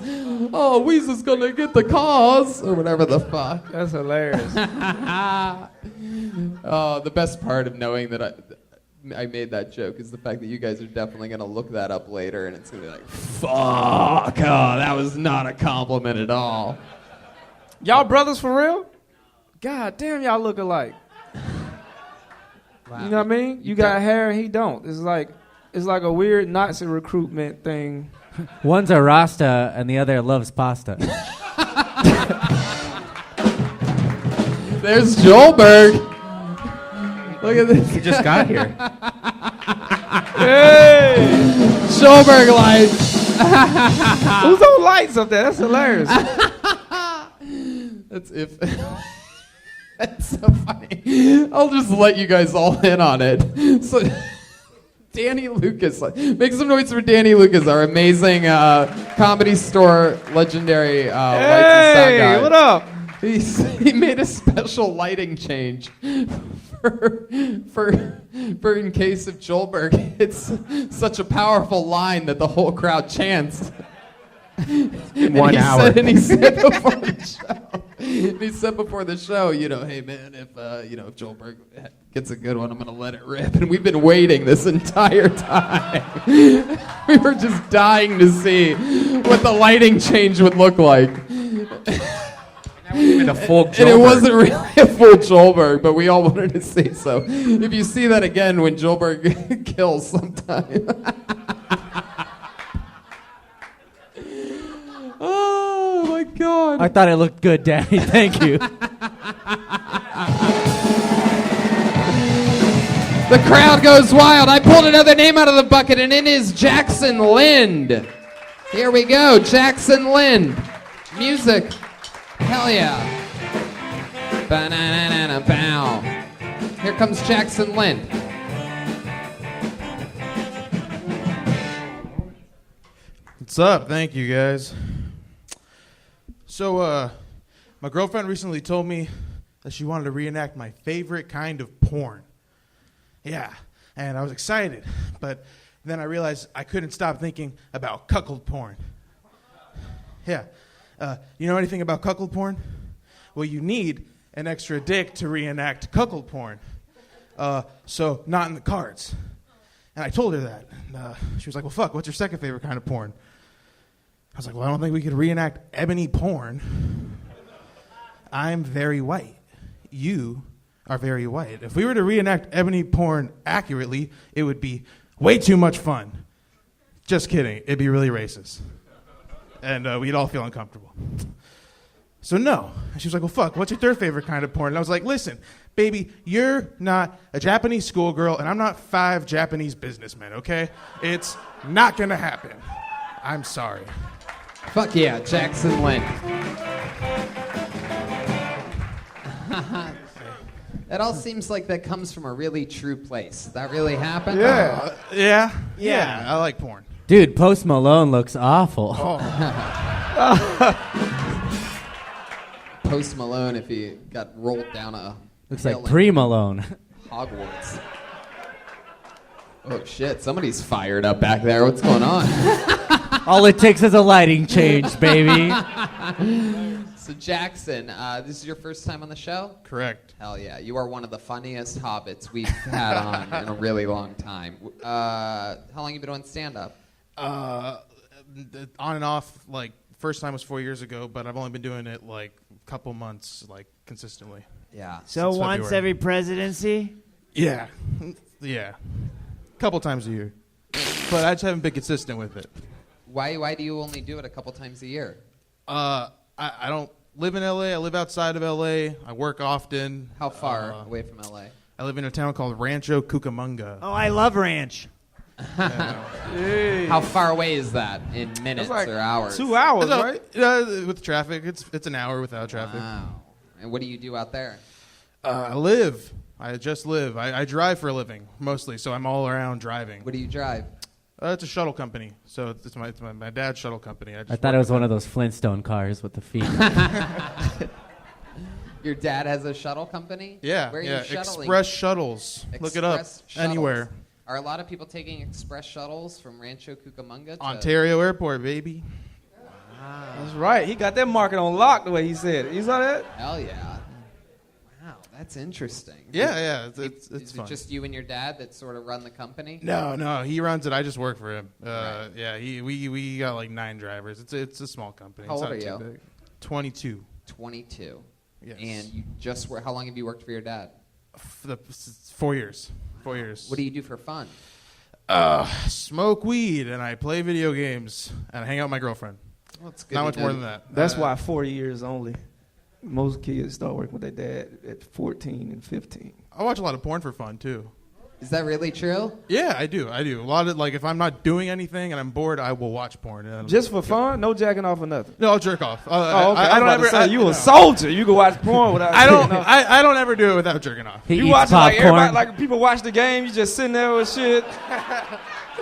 Oh, Weasel's gonna get the cause, or whatever the fuck. That's hilarious. Oh, the best part of knowing that I made that joke is the fact that you guys are definitely gonna look that up later, and it's gonna be like, fuck, oh, that was not a compliment at all. Y'all brothers for real? God damn, y'all look alike. Wow. You know what I mean? You got hair and he don't. It's like a weird Nazi recruitment thing. One's a Rasta and the other loves pasta. There's Joelberg. Look at this. He just got here. Hey! Joelberg lights. Who's on lights up there? That's hilarious. That's if. That's so funny. I'll just let you guys all in on it. So, Danny Lucas, make some noise for Danny Lucas, our amazing Comedy Store legendary lights and sound guy. Hey, what up? He made a special lighting change for in case of Joelberg. It's such a powerful line that the whole crowd chants. In 1 hour. And he said before the show, you know, hey man, if Joelberg gets a good one, I'm gonna let it rip. And we've been waiting this entire time. We were just dying to see what the lighting change would look like. Even a full Joelberg. And it wasn't really a full Joelberg, but we all wanted to see. So if you see that again when Joelberg kills sometime. Oh my God. I thought it looked good, Daddy. Thank you. The crowd goes wild. I pulled another name out of the bucket, and it is Jackson Lind. Here we go, Jackson Lind. Music. Hell yeah. Ba-na-na-na-na-bow. Here comes Jackson Lind. What's up? Thank you, guys. So, my girlfriend recently told me that she wanted to reenact my favorite kind of porn. Yeah, and I was excited, but then I realized I couldn't stop thinking about cuckold porn. Yeah. You know anything about cuckold porn? Well, you need an extra dick to reenact cuckold porn. So, not in the cards. And I told her that. And, she was like, well, fuck, what's your second favorite kind of porn? I was like, well, I don't think we could reenact ebony porn. I'm very white. You are very white. If we were to reenact ebony porn accurately, it would be way too much fun. Just kidding. It'd be really racist. And we'd all feel uncomfortable. So no. And she was like, well, fuck, what's your third favorite kind of porn? And I was like, listen, baby, you're not a Japanese schoolgirl, and I'm not 5 Japanese businessmen, okay? It's not gonna happen. I'm sorry. Fuck yeah, Jackson Lind. That all seems like that comes from a really true place. That really happened? Yeah. Yeah, I like porn. Dude, Post Malone looks awful. Post Malone if he got rolled down a Looks hill like pre-Malone. Hogwarts. Oh shit, somebody's fired up back there. What's going on? All it takes is a lighting change, baby. So Jackson, this is your first time on the show? Correct. Hell yeah, you are one of the funniest hobbits we've had on in a really long time. How long you been doing stand-up? On and off, like, first time was 4 years ago, but I've only been doing it, like, a couple months, like, consistently. Yeah. So Since once February. every presidency? Yeah. Yeah. Couple times a year. But I just haven't been consistent with it. Why do you only do it a couple times a year? I don't live in L.A. I live outside of L.A. I work often. How far away from LA? I live in a town called Rancho Cucamonga. Oh, I love ranch. How far away is that in minutes like or hours? 2 hours, right? With traffic, it's an hour without traffic. Wow. And what do you do out there? I live. I just live. I drive for a living, mostly, so I'm all around driving. What do you drive? It's a shuttle company. So it's my dad's shuttle company. I thought it was one of those Flintstone cars with the feet. Your dad has a shuttle company? Yeah, Where are yeah. you shuttling? Express shuttles. Look it up. Express shuttles. Anywhere. Are a lot of people taking express shuttles from Rancho Cucamonga to Ontario Airport, baby. That's right. He got that market on lock the way he said it. You saw that? Hell yeah. Wow, that's interesting. Yeah. It's Is fun. it just you and your dad that sort of run the company? No, he runs it. I just work for him. Right. Yeah, we got like 9 drivers. It's a small company. How It's old not are too you? big. 22. 22. Yes. And you just how long have you worked for your dad? 4 years. 4 years. What do you do for fun? Smoke weed and I play video games and I hang out with my girlfriend. Well, it's good Not to much know. more than that. That's why 4 years only. Most kids start working with their dad at 14 and 15. I watch a lot of porn for fun too. Is that really true? Yeah, I do. A lot of if I'm not doing anything and I'm bored, I will watch porn. And Just for fun? No jacking off or nothing? No, I'll jerk off. Oh, okay. I don't ever. You a soldier. You can watch porn without I don't. jerking off. I don't ever do it without jerking off. He You eats watch it like popcorn. everybody, like people watch the game. You just sitting there with shit,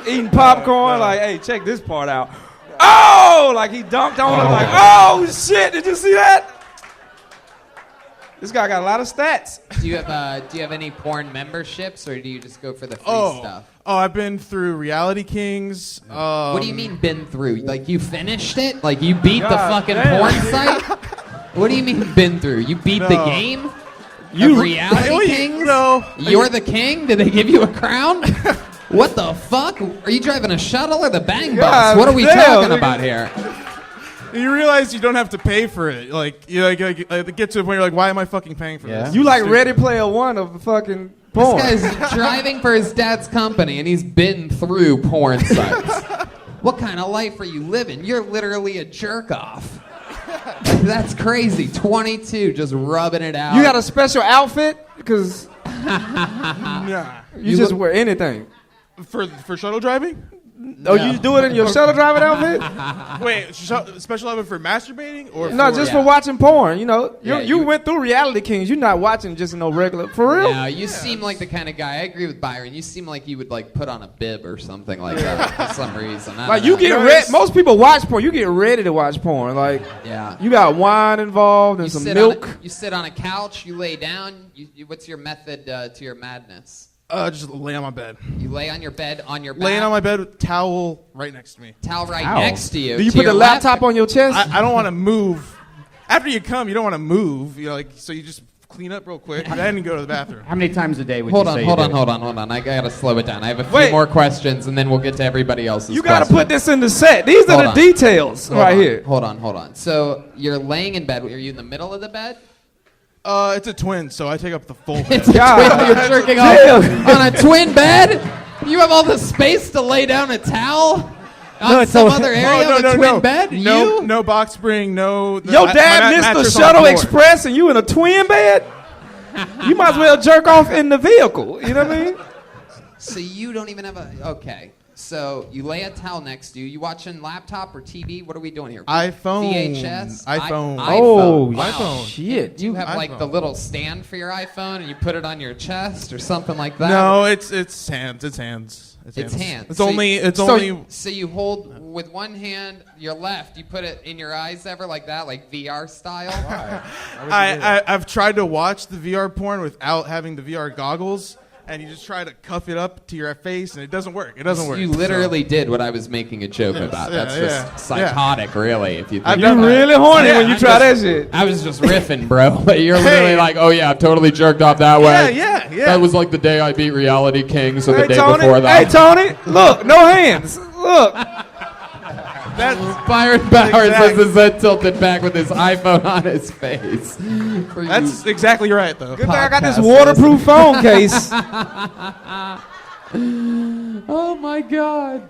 eating popcorn. Like, hey, check this part out. Oh, like he dunked on it. Like, oh shit! Did you see that? This guy got a lot of stats. Do you have any porn memberships, or do you just go for the free stuff? Oh, I've been through Reality Kings. What do you mean been through? Like you finished it? Like you beat the God fucking damn. porn site? What do you mean been through? You beat the No. game? You- Of Reality Kings? No. You're the king? Did they give you a crown? What the fuck? Are you driving a shuttle or the bang bus? God What are we damn, talking nigga. about here? You realize you don't have to pay for it. It gets to a point where you're like, why am I fucking paying for this? You like Stupid. Ready Player One of the fucking porn. This guy's driving for his dad's company and he's been through porn sites. What kind of life are you living? You're literally a jerk off. That's crazy. 22, just rubbing it out. You got a special outfit? Because Nah. you just wear anything. For shuttle driving? Oh, you do it in your shuttle driving outfit? Wait, special outfit for masturbating or No, for, just for watching porn. You know, Yeah, you went through Reality Kings. You're not watching just no regular. For real? No, you seem like the kind of guy. I agree with Byron. You seem like you would like put on a bib or something like that for some reason. I Like don't you know. get ready. Most people watch porn. You get ready to watch porn. Like Yeah. you got wine involved and You some sit milk. you sit on a couch. You lay down. What's your method to your madness? just lay on my bed. You lay on your bed on your back. Laying on my bed with towel right next to me. towel right Ow. next to you. Do you to put your the left. laptop on your chest? I don't want to move. After you come, you don't want to move. So you just clean up real quick and then you go to the bathroom. How many times a day would Hold you on, say hold you on, do it? hold on. I gotta slow it down. I have a few Wait. more questions, and then we'll get to everybody else's. You got to questions. put this in the set. These are Hold the on. details Hold right on, here. Hold on. So you're laying in bed. Are you in the middle of the bed? It's a twin, so I take up the full bed. It's a twin. You're jerking off on a twin bed. You have all the space to lay down a towel on some other area of a twin bed. You? No box spring. No. Your my dad missed the mattress on shuttle floor. express and you in a twin bed? You might as well jerk off in the vehicle. You know what I mean? So you don't even have a. Okay. So you lay a towel next to you. You watching laptop or TV? What are we doing here? iPhone. VHS. iPhone. Oh, Wow. iPhone. shit. Do you have like iPhone. the little stand for your iPhone and you put it on your chest or something like that? No, it's hands. It's hands. It's hands. It's So only. you- It's so only. So you hold with one hand your left. You put it in your eyes ever like that, like VR style. I've tried to watch the VR porn without having the VR goggles, and you just try to cuff it up to your face, and it doesn't work. It doesn't work. You literally did what I was making a joke about. yeah, That's yeah, just psychotic, really. If you think I've You done that. really horny Yeah, when you I try just- that shit. I was just riffing, bro. But you're Hey. literally like, oh yeah, I've totally jerked off that way. Yeah. That was like the day I beat Reality Kings, or the Hey, day Tony. before that. Hey, Tony. Look, no hands. Look. Byron Bowers Exactly. has his head tilted back with his iPhone on his face. For That's you exactly right, though. Good thing I got this podcasters. waterproof phone case. Oh my God.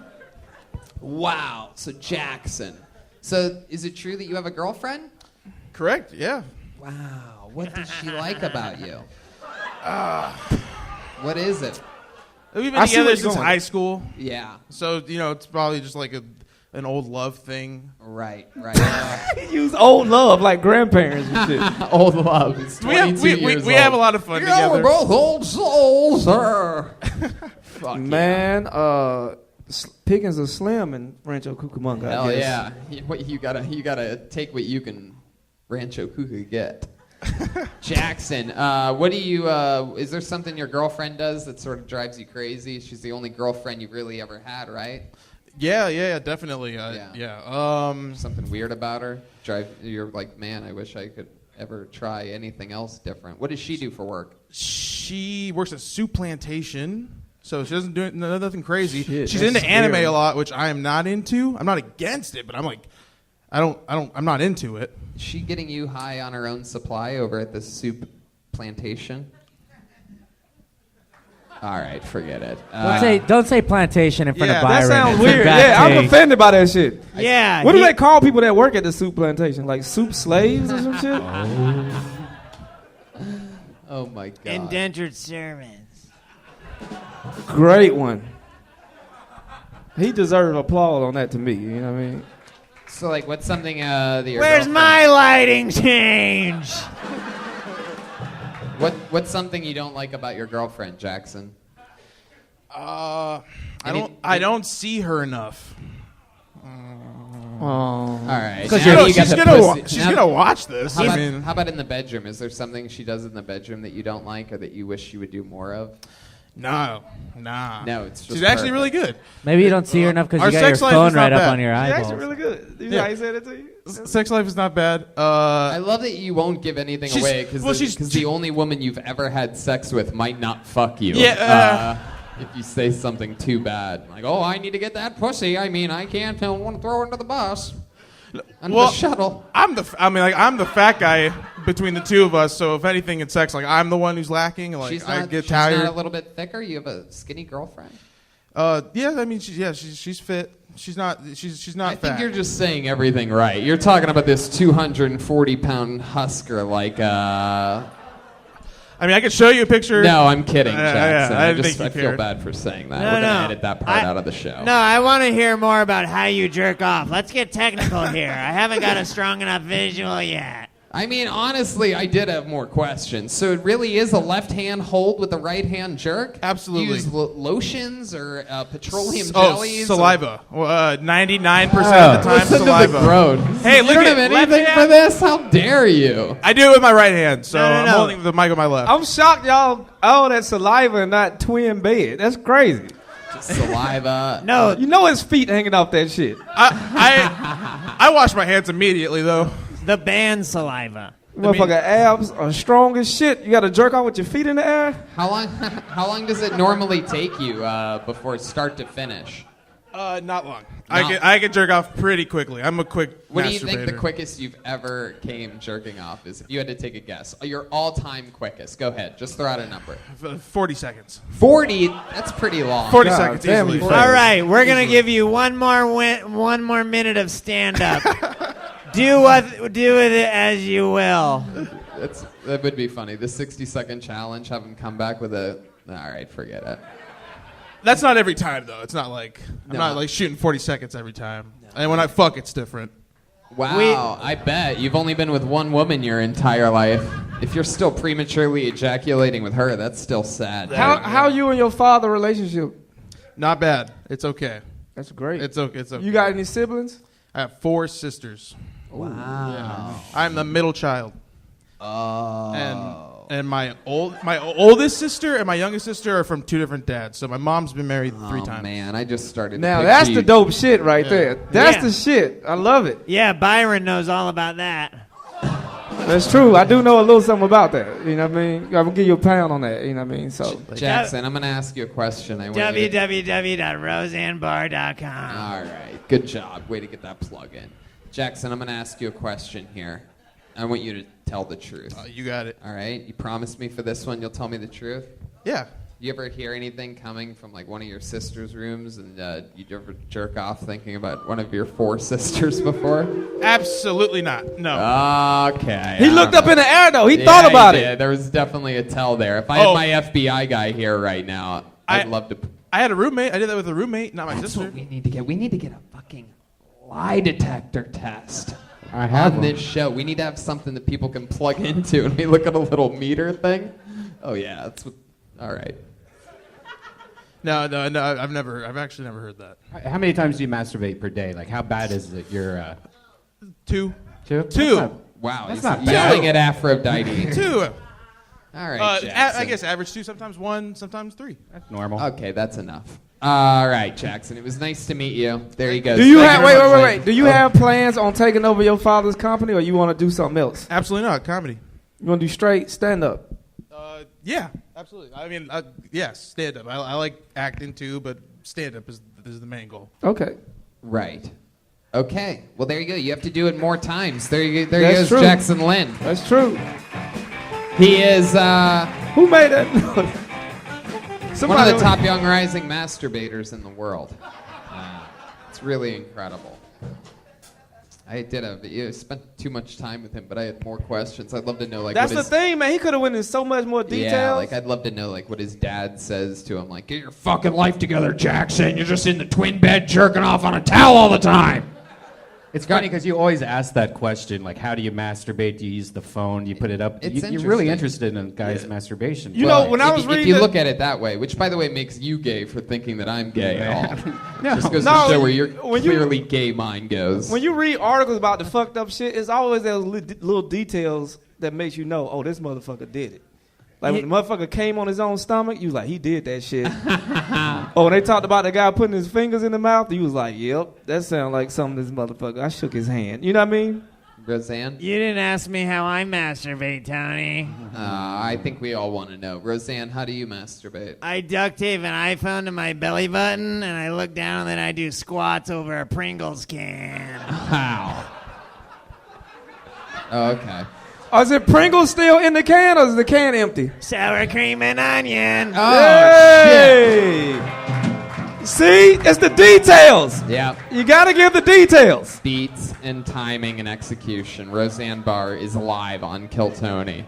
Wow. So Jackson. So is it true that you have a girlfriend? Correct. Yeah. Wow. What does she like about you? What is it? We've I been see together where you're since going. high school, Yeah. so it's probably just like an old love thing. Right. Use old love like grandparents and shit. Old love. It's We have 22 years we have a old. lot of fun Yeah, we're together. both old souls, sir. Fuck Man, Pickings are slim in Rancho Cucamonga. I Hell guess. yeah. You gotta take what you can Rancho Cuca get. Jackson, what do you, is there something your girlfriend does that sort of drives you crazy? She's the only girlfriend you've really ever had, right? Yeah, definitely. Something weird about her? You're like, man, I wish I could ever try anything else different. What does she do for work? She works at Soup Plantation, so she doesn't do nothing crazy. Shit, She's that's into anime scary. a lot, which I am not into. I'm not against it, but I'm like, I'm not into it. Is she getting you high on her own supply over at the Soup Plantation? All right, forget it. Don't say plantation in front of That Byron. sounds It's a weird. bad Yeah, I'm take. offended by that shit. Yeah. What do they call people that work at the soup plantation? Like soup slaves or some shit? Oh my God. Indentured servants. Great one. He deserves applause on that to me. You know what I mean? So, like, what's something that your Where's girlfriend- my lighting change? What's something you don't like about your girlfriend, Jackson? I don't see her enough. All right. She's Now gonna- you got she's the gonna- pussy. she's gonna watch this. How I about, mean- how about in the bedroom? Is there something she does in the bedroom that you don't like or that you wish she would do more of? Nah. No, it's just She's actually perfect. really good. Maybe you don't see her enough because Our you got your sex life phone is not right up bad. on your She's eyeballs. actually really good. You Yeah. know how he said it to you? Sex life is not bad. I love that you won't give anything she's- away because well, she's- the only woman you've ever had sex with might not fuck you. Yeah, if you say something too bad, like, "Oh, I need to get that pussy. I mean, I can't. I want to throw her under the bus, under the shuttle." I'm the fat guy between the two of us. So if anything in sex, like I'm the one who's lacking. Like She's I not. get She's tired. not a little bit thicker. You have a skinny girlfriend. Yeah, I mean, she's fit. She's not I fat. think you're just saying everything right. You're talking about this 240-pound husker, like. I mean, I could show you a picture. No, I'm kidding, Jackson. I I didn't just think you feel cared. bad for saying that. No, We're gonna no. edit that part out of the show. No, I want to hear more about how you jerk off. Let's get technical here. I haven't got a strong enough visual yet. I mean, honestly, I did have more questions. So it really is a left-hand hold with a right-hand jerk? Absolutely. You use lotions or petroleum Oh, jellies? saliva. 99% of the time, Listen saliva. to the groan. Hey, You look don't at have left anything hand. for this? How dare you? I do it with my right hand, so No. I'm holding the mic with my left. I'm shocked y'all all that saliva and not twin bed. That's crazy. Just saliva. No, You know his feet hanging off that shit. I wash my hands immediately, though. the band saliva. Motherfucker abs are strong as shit. You got to jerk off with your feet in the air. How long does it normally take you before start to finish? Not long. Not- I can jerk off pretty quickly. I'm a quick What do you think the masturbator. quickest you've ever came jerking off is? If you had to take a guess, your all-time quickest. Go ahead, just throw out a number. 40 seconds. 40. That's pretty long. 40 God seconds damn, easily. you All right, we're gonna give you one more minute of stand up. Do with it as you will. That would be funny. The 60-second challenge. Have him come back with a. All right, forget it. That's not every time, though. It's not like I'm No. not like shooting 40 seconds every time. And when I fuck, it's different. Wow, I bet you've only been with one woman your entire life. If you're still prematurely ejaculating with her, that's still sad. How you and your father relationship? Not bad. It's okay. That's great. It's okay. It's okay. You got any siblings? I have 4 sisters. Wow. I'm the middle child. Oh. And my oldest sister and my youngest sister are from 2 different dads. So my mom's been married 3 times. Man, I just started. Now to that's picture the you- dope shit right there. That's Yeah. the shit. I love it. Yeah, Byron knows all about that. That's true. I do know a little something about that. You know what I mean? I'm gonna give you a pound on that. You know what I mean? So Jackson, I'm gonna ask you a question. I want you to- www.roseannebar.com. All right, good job. Way to get that plug in. Jackson, I'm going to ask you a question here. I want you to tell the truth. You got it. All right? You promised me for this one you'll tell me the truth? Yeah. You ever hear anything coming from like one of your sister's rooms and you ever jerk off thinking about one of your 4 sisters before? Absolutely not. No. Okay. he I looked don't up in the air though. He know. thought Yeah, about he it. did. There was definitely a tell there. If I had Oh. my FBI guy here right now, I'd love to. I had a roommate. I did that with a roommate, not my That's sister. what we need to get. We need to get a fucking lie detector test. I have on one. this show. We need to have something that people can plug into, and we look at a little meter thing. Oh yeah, that's what. All right. No, I've actually never heard that. How many times do you masturbate per day? Like, how bad is it? You're Two. Two. Wow, That's he's not yelling at Aphrodite. Two. All right, Jackson. I guess average 2, sometimes 1, sometimes 3. That's normal. Okay, that's enough. All right, Jackson. It was nice to meet you. There you go. Do you have wait? Do you have plans on taking over your father's company, or you want to do something else? Absolutely not. Comedy. You want to do straight stand up? Yeah, absolutely. I mean, yes, stand up. I like acting too, but stand up is the main goal. Okay. Right. Okay. Well, there you go. You have to do it more times. There That's goes true. Jackson Lynn. That's true. He is Who made that noise? one of the top young rising masturbators in the world. It's really incredible. I spent too much time with him, but I had more questions. I'd love to know, like, that's the thing, man. He could have went into so much more detail. Yeah, like, I'd love to know, like, what his dad says to him. Like, get your fucking life together, Jackson. You're just in the twin bed jerking off on a towel all the time. It's funny because you always ask that question, like, how do you masturbate? Do you use the phone? Do you put it up? You're really interested in a guy's masturbation. You know, when I was reading, if you look at it that way, which, by the way, makes you gay for thinking that I'm gay at all. No. Just goes to No, show where your when you- clearly gay mind goes. when you read articles about the fucked up shit, it's always those little details that makes you know, oh, this motherfucker did it. Like when the motherfucker came on his own stomach, you was like, he did that shit. Oh, when they talked about the guy putting his fingers in the mouth, you was like, yep, that sounds like something this motherfucker. I shook his hand. You know what I mean? Roseanne? You didn't ask me how I masturbate, Tony. I think we all want to know. Roseanne, how do you masturbate? I duct tape an iPhone to my belly button, and I look down, and then I do squats over a Pringles can. Wow. Oh, okay. Oh, is it Pringles still in the can, or is the can empty? Sour cream and onion. Oh, Hey! See? It's the details. Yeah. You got to give the details. Beats and timing and execution. Roseanne Barr is live on Kill Tony.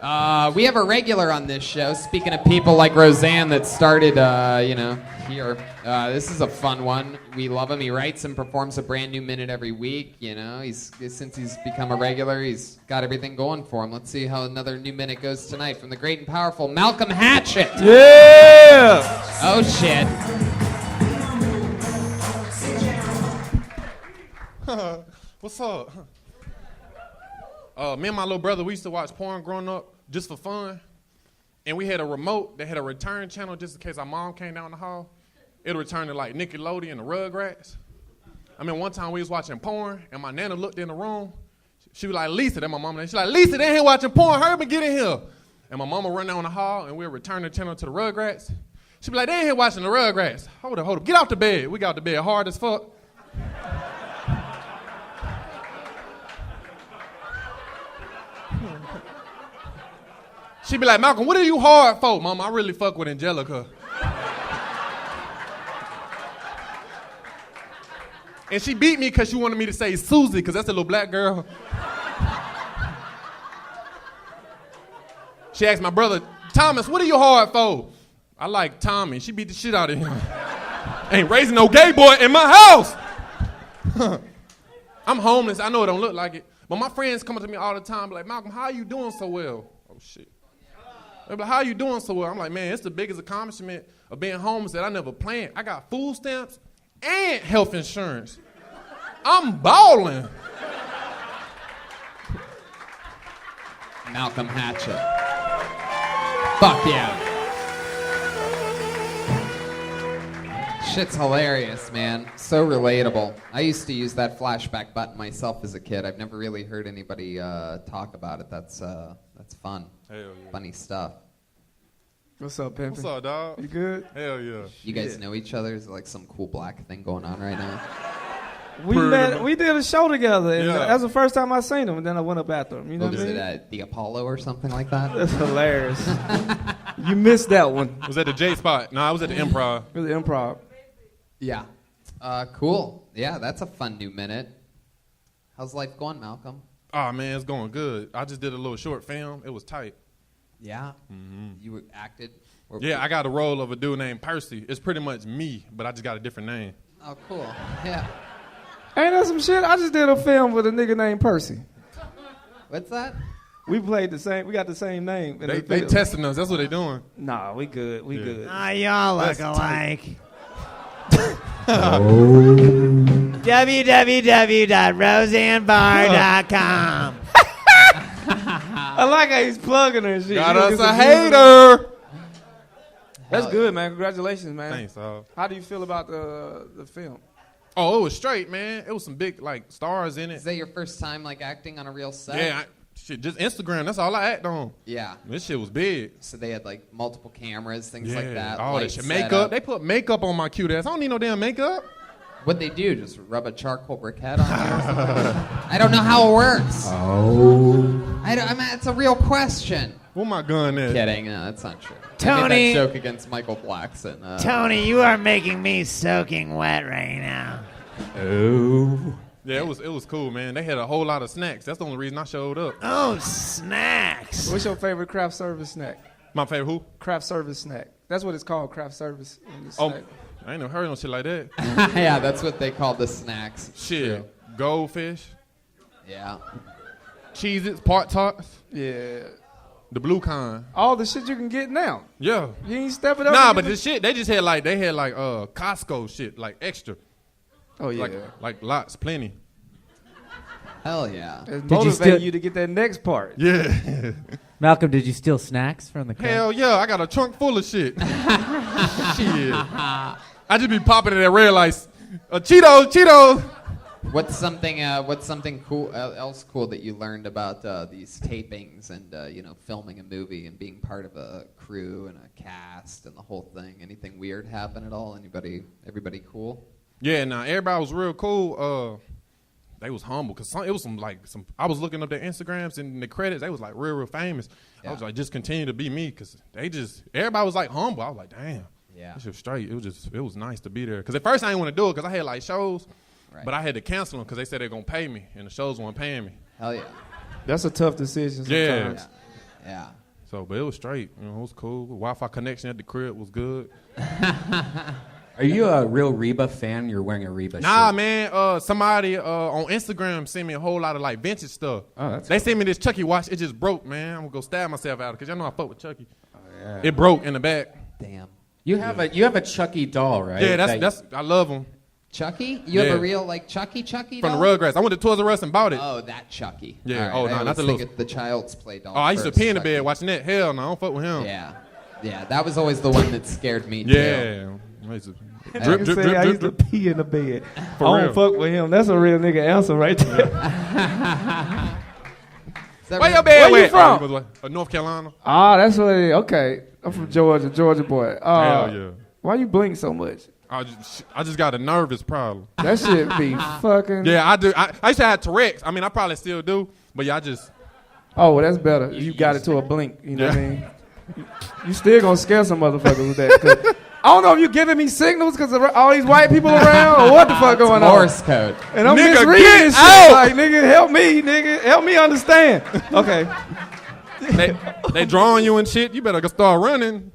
We have a regular on this show. Speaking of people like Roseanne that started, here. This is a fun one. We love him. He writes and performs a brand new minute every week. You know, since he's become a regular, he's got everything going for him. Let's see how another new minute goes tonight from the great and powerful Malcolm Hatchett. Yeah! Oh, shit. What's up? Me and my little brother, we used to watch porn growing up just for fun. And we had a remote that had a return channel just in case our mom came down the hall. It'll return to like Nickelodeon and the Rugrats. I mean, one time we was watching porn and my nana looked in the room. She was like, Lisa, that's my mama. She's like, Lisa, they ain't watching porn. Hurry up and get in here. And my mama run down the hall and we'll return the channel to the Rugrats. She'd be like, they ain't here watching the Rugrats. Hold up. Get off the bed. We got the bed hard as fuck. She'd be like, Malcolm, what are you hard for? Mama, I really fuck with Angelica. And she beat me because she wanted me to say Susie, because that's a little black girl. She asked my brother, Thomas, what are you hard for? I like Tommy. She beat the shit out of him. Ain't raising no gay boy in my house. I'm homeless. I know it don't look like it. But my friends come up to me all the time, like, Malcolm, how are you doing so well? Oh, shit. They're like, how are you doing so well? I'm like, man, it's the biggest accomplishment of being homeless that I never planned. I got food stamps and health insurance. I'm balling. Malcolm Hatchett. Fuck yeah. Shit's hilarious, man. So relatable. I used to use that flashback button myself as a kid. I've never really heard anybody talk about it. That's fun. Hell yeah. Funny stuff. What's up, Pimpin'? What's up, dog? You good? Hell yeah. You guys know each other? Is there like some cool black thing going on right now? We did a show together, and Yeah. that's the first time I seen him, and then I went up after him. You know What what I is mean? it at the Apollo or something like that? That's hilarious. You missed that one. Was at the J spot. No, I was at the Improv. It was the improv. Yeah. Cool. Yeah, that's a fun new minute. How's life going, Malcolm? Oh, man, it's going good. I just did a little short film. It was tight. Yeah? You acted? Yeah, I got a role of a dude named Percy. It's pretty much me, but I just got a different name. Oh, cool. Yeah. Ain't that some shit? I just did a film with a nigga named Percy. What's that? We played the same. We got the same name. They testing us. That's what they doing. Nah, we good. We good. Ah, y'all look alike. www.roseannebarr.com. I like how he's plugging her and shit. Got us a hater. That's good, man. Congratulations, man. Thanks, dog. How do you feel about the film? Oh, it was straight, man. It was some big stars in it. Is that your first time acting on a real set? Yeah, just Instagram. That's all I act on. Yeah. This shit was big. So they had multiple cameras, things like that. All that shit. set Makeup. up. They put makeup on my cute ass. I don't need no damn makeup. What'd they do? Just rub a charcoal briquette on you or something? I don't know how it works. Oh. I mean, it's a real question. Where my gun at? Kidding. No, that's not true. I Tony. made that joke against Michael Blackson. Tony, you are making me soaking wet right now. Oh. Yeah, it was cool, man. They had a whole lot of snacks. That's the only reason I showed up. Oh, snacks. What's your favorite craft service snack? My favorite who? Craft service snack. That's what it's called, craft service. Oh, I ain't never heard no shit like that. Yeah, that's what they call the snacks. Shit. Goldfish. Yeah. Cheez-Its, Pot Tarts. Yeah. The blue kind. All the shit you can get now. Yeah. You ain't stepping up. Nah, but the shit, they just had Costco shit, extra. Oh, yeah. Like lots, plenty. Hell yeah. It's motivating you to get that next part. Yeah. Malcolm, did you steal snacks from the car? Hell yeah, I got a trunk full of shit. Shit. I just be popping at that red lights. Cheetos. What's something cool else cool that you learned about these tapings and filming a movie and being part of a crew and a cast and the whole thing? Anything weird happen at all? Everybody cool? Yeah, everybody was real cool. They was humble because it was some. I was looking up their Instagrams and the credits. They was real famous. Yeah. I was just continue to be me because everybody was humble. I was like, damn. Yeah. This shit straight. It was nice to be there. Because at first I didn't want to do it because I had shows, right. But I had to cancel them because they said they're gonna pay me and the shows weren't paying me. Hell yeah. That's a tough decision sometimes. Yeah. So, but it was straight. It was cool. Wi-Fi connection at the crib was good. Are you a real Reba fan? You're wearing a Reba shirt. Nah, man. Somebody on Instagram sent me a whole lot of vintage stuff. Oh, that's They cool. sent me this Chucky watch. It just broke, man. I'm gonna go stab myself out because y'all know I fuck with Chucky. Oh, yeah. It broke in the back. Damn. You have a Chucky doll, right? Yeah, that's I love him. Chucky? You have Yeah. a real Chucky From doll? the Rugrats. I went to Toys R Us and bought it. Oh, that Chucky. Yeah. All right. Oh, no, I not the always little. think the Child's Play doll. Oh, I used to first, pee in the Chucky. bed watching that. Hell no, I don't fuck with him. Yeah, that was always the one that scared me too. Yeah. I used to drip, drip, I used drip, to drip. pee in the bed. For I don't real. fuck with him. That's a real nigga answer right there. Where your bed Where you at? from? North Carolina. That's what it is. Okay. I'm from Georgia boy. Hell yeah. Why you blink so much? I just got a nervous problem. That shit be fucking. Yeah, I do. I used to have Tourette's. I mean, I probably still do, but yeah, I just. Oh, well, that's better. You got it to a blink. You know what I mean? You still gonna scare some motherfuckers with that. 'Cause I don't know if you giving me signals because all these white people around or what the fuck going on. Morse code. And I'm Nigga, misreading get this out! shit. Like, nigga, help me, nigga. Help me understand. Okay. They drawing you and shit. You better go start running.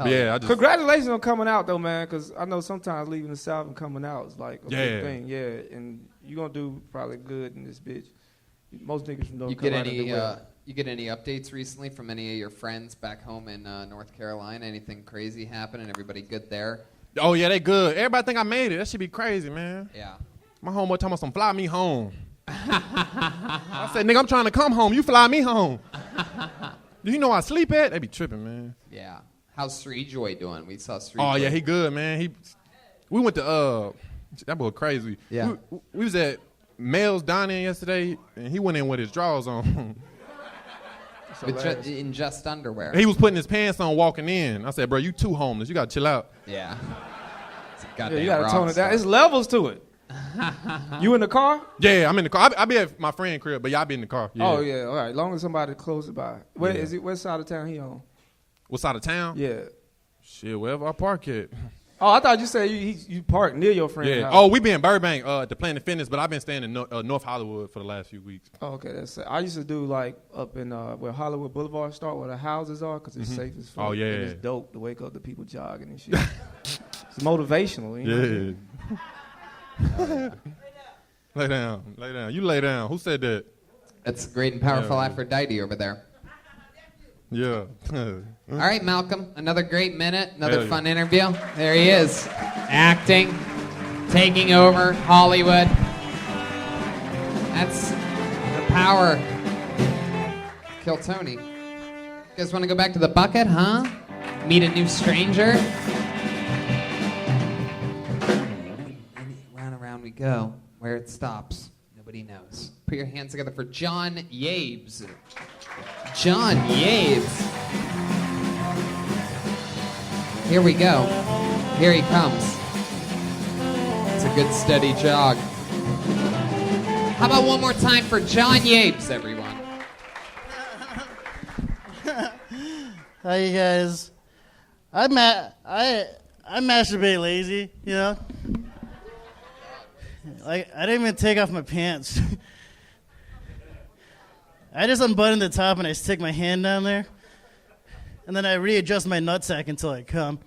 Yeah, I just. Congratulations on coming out, though, man, because I know sometimes leaving the South and coming out is like a Yeah. big thing. Yeah, and you going to do probably good in this bitch. Most niggas from North You get Carolina do well. You get any updates recently from any of your friends back home in North Carolina? Anything crazy happening? Everybody good there? Oh yeah, they good. Everybody think I made it. That should be crazy, man. Yeah. My homeboy talking about some fly me home. I said, nigga, I'm trying to come home. You fly me home. Do you know where I sleep at? They be tripping, man. Yeah. How's Sri Joy doing? We saw Sri. Oh Joy. yeah, he good, man. We went to that boy crazy. Yeah. We was at Mel's dining yesterday, and he went in with his drawers on. In just underwear. He was putting his pants on walking in. I said, bro, you too homeless. You gotta chill out. Yeah. Yeah, you gotta tone it down. It's levels to it. You in the car? Yeah, I'm in the car. I be at my friend's crib, but y'all be in the car. Yeah. Oh yeah, all right. Long as somebody close by. Where Yeah. is it? What side of town he on? What side of town? Yeah. Shit, wherever I park at. Oh, I thought you said you parked near your friend's Yeah. house. Oh, we be in Burbank at the Planet Fitness, but I've been staying in North Hollywood for the last few weeks. Oh, okay, that's. I used to do like up in where Hollywood Boulevard start, where the houses are, because it's safe as fuck. Oh, yeah. And it's dope to wake up the people jogging and shit. It's motivational, you know? Yeah. Lay down. You lay down. Who said that? That's great and powerful Aphrodite over there. Yeah. All right, Malcolm, another great minute, another Hell yeah. fun interview. There he is, acting, taking over Hollywood. That's the power. Kill Tony. You guys want to go back to the bucket, huh? Meet a new stranger? Round and round we go. Where it stops, nobody knows. Put your hands together for John Yabes. John Yabes. Here we go. Here he comes. It's a good steady jog. How about one more time for John Yabes, everyone? Hi, you guys. I masturbate lazy, you know? Like, I didn't even take off my pants. I just unbutton the top and I stick my hand down there. And then I readjust my nutsack until I come.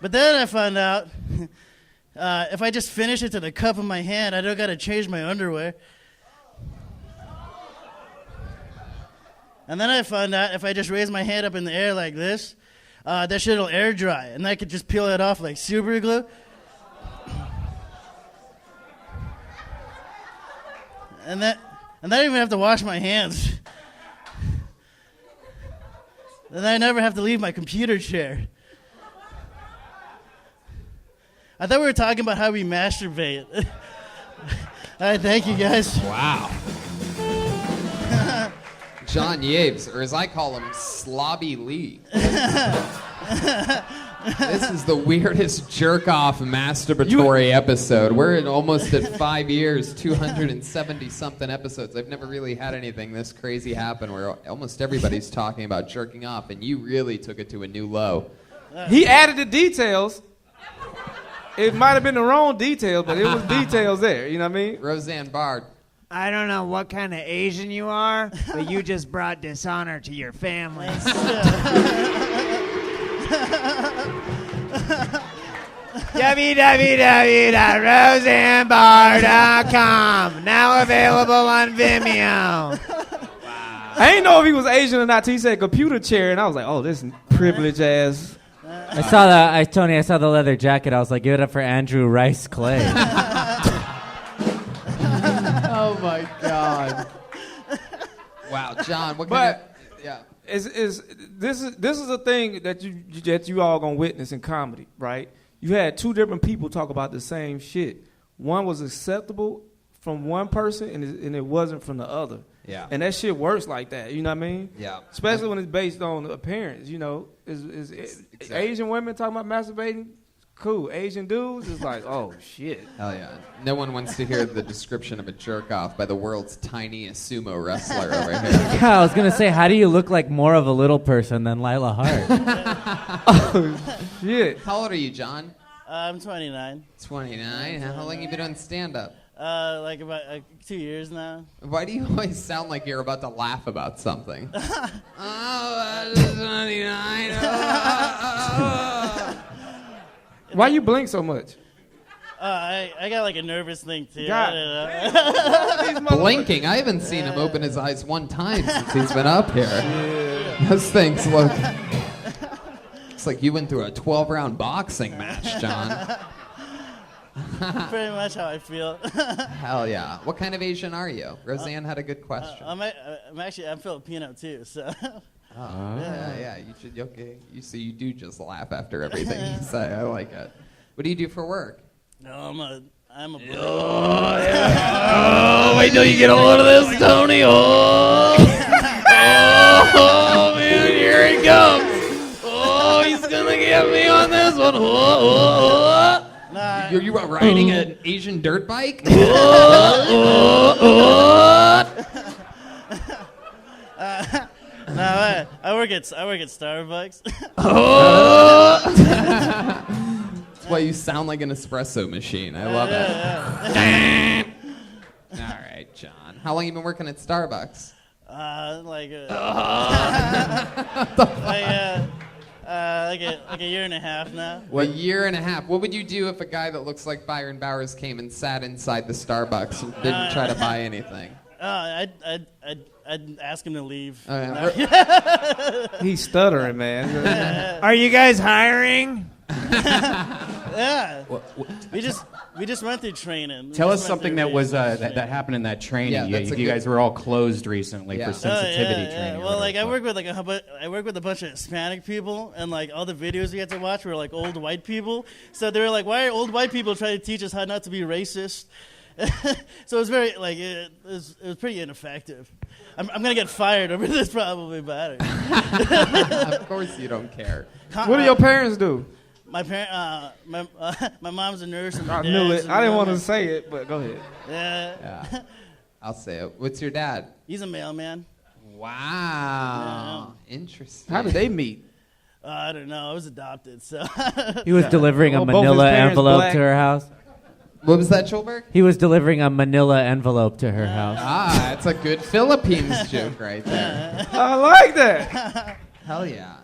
But then I found out if I just finish it to the cup of my hand, I don't got to change my underwear. And then I found out if I just raise my hand up in the air like this, that shit will air dry, and I could just peel it off like super glue. And then I don't even have to wash my hands. Then I never have to leave my computer chair. I thought we were talking about how we masturbate. All right, thank you guys. Wow. John Yabes, or as I call him, Slobby Lee. This is the weirdest jerk-off masturbatory episode. We're almost at 5 years, 270-something episodes. I've never really had anything this crazy happen where almost everybody's talking about jerking off, and you really took it to a new low. He added the details. It might have been the wrong details, but it was details there. You know what I mean? Roseanne Bard. I don't know what kind of Asian you are, but you just brought dishonor to your family. www.roseannebarr.com. Now available on Vimeo. I didn't know if he was Asian or not till he said computer chair, and I was like, oh, this privileged ass. I saw that. Tony, I saw the leather jacket. I was like, give it up for Andrew Rice Clay. Oh my God! Wow, John, what kind of? Yeah, this is a thing that you all gonna witness in comedy, right? You had two different people talk about the same shit. One was acceptable from one person, and it wasn't from the other. Yeah, and that shit works like that. You know what I mean? Yeah, especially when it's based on appearance. You know, exactly. Asian women talking about masturbating. Cool. Asian dudes is like, oh, shit. Hell yeah. No one wants to hear the description of a jerk-off by the world's tiniest sumo wrestler over here. Yeah, I was going to say, how do you look like more of a little person than Lila Hart? Oh, shit. How old are you, John? I'm 29. 29? How long have you been doing stand-up? Like about 2 years now. Why do you always sound like you're about to laugh about something? Oh, 29. Why you blink so much? I got like a nervous thing too. Blinking? I haven't seen him open his eyes one time since he's been up here. Yeah. Those things look... It's like you went through a 12-round boxing match, John. Pretty much how I feel. Hell yeah. What kind of Asian are you? Roseanne had a good question. I'm Filipino too, so... Oh. Yeah. You should. Okay. You do just laugh after everything you say. I like it. What do you do for work? No, I'm a. Oh, yeah. Oh, wait till you get a load of this, Tony. Oh, man, here he comes. Oh, he's gonna get me on this one. Nah, you are riding an Asian dirt bike? No, I work at Starbucks. That's why you sound like an espresso machine. I love it. Yeah. All right, John. How long you been working at like a year and a half now. A year and a half. What would you do if a guy that looks like Byron Bowers came and sat inside the Starbucks and didn't try to buy anything? I'd ask him to leave. He's stuttering, man. Are you guys hiring? Yeah. We just went through training. Tell us something that was that happened in that training. Yeah, you guys were all closed recently for sensitivity training. Well, like I work with a bunch of Hispanic people, and like all the videos we had to watch were like old white people. So they were like, "Why are old white people trying to teach us how not to be racist?" So it was very like it was pretty ineffective. I'm gonna get fired over this probably, but Of course you don't care. What do your parents do? My my mom's a nurse. And my I knew dad's it. a I didn't want to mailman. say it, but go ahead. Yeah. I'll say it. What's your dad? He's a mailman. Wow. Interesting. How did they meet? I don't know. I was adopted, so. He was delivering a Well, both his manila parents envelope black. to her house. What was that, Schulberg? He was delivering a manila envelope to her house. Ah, it's a good Philippines joke right there. I like that. Hell yeah.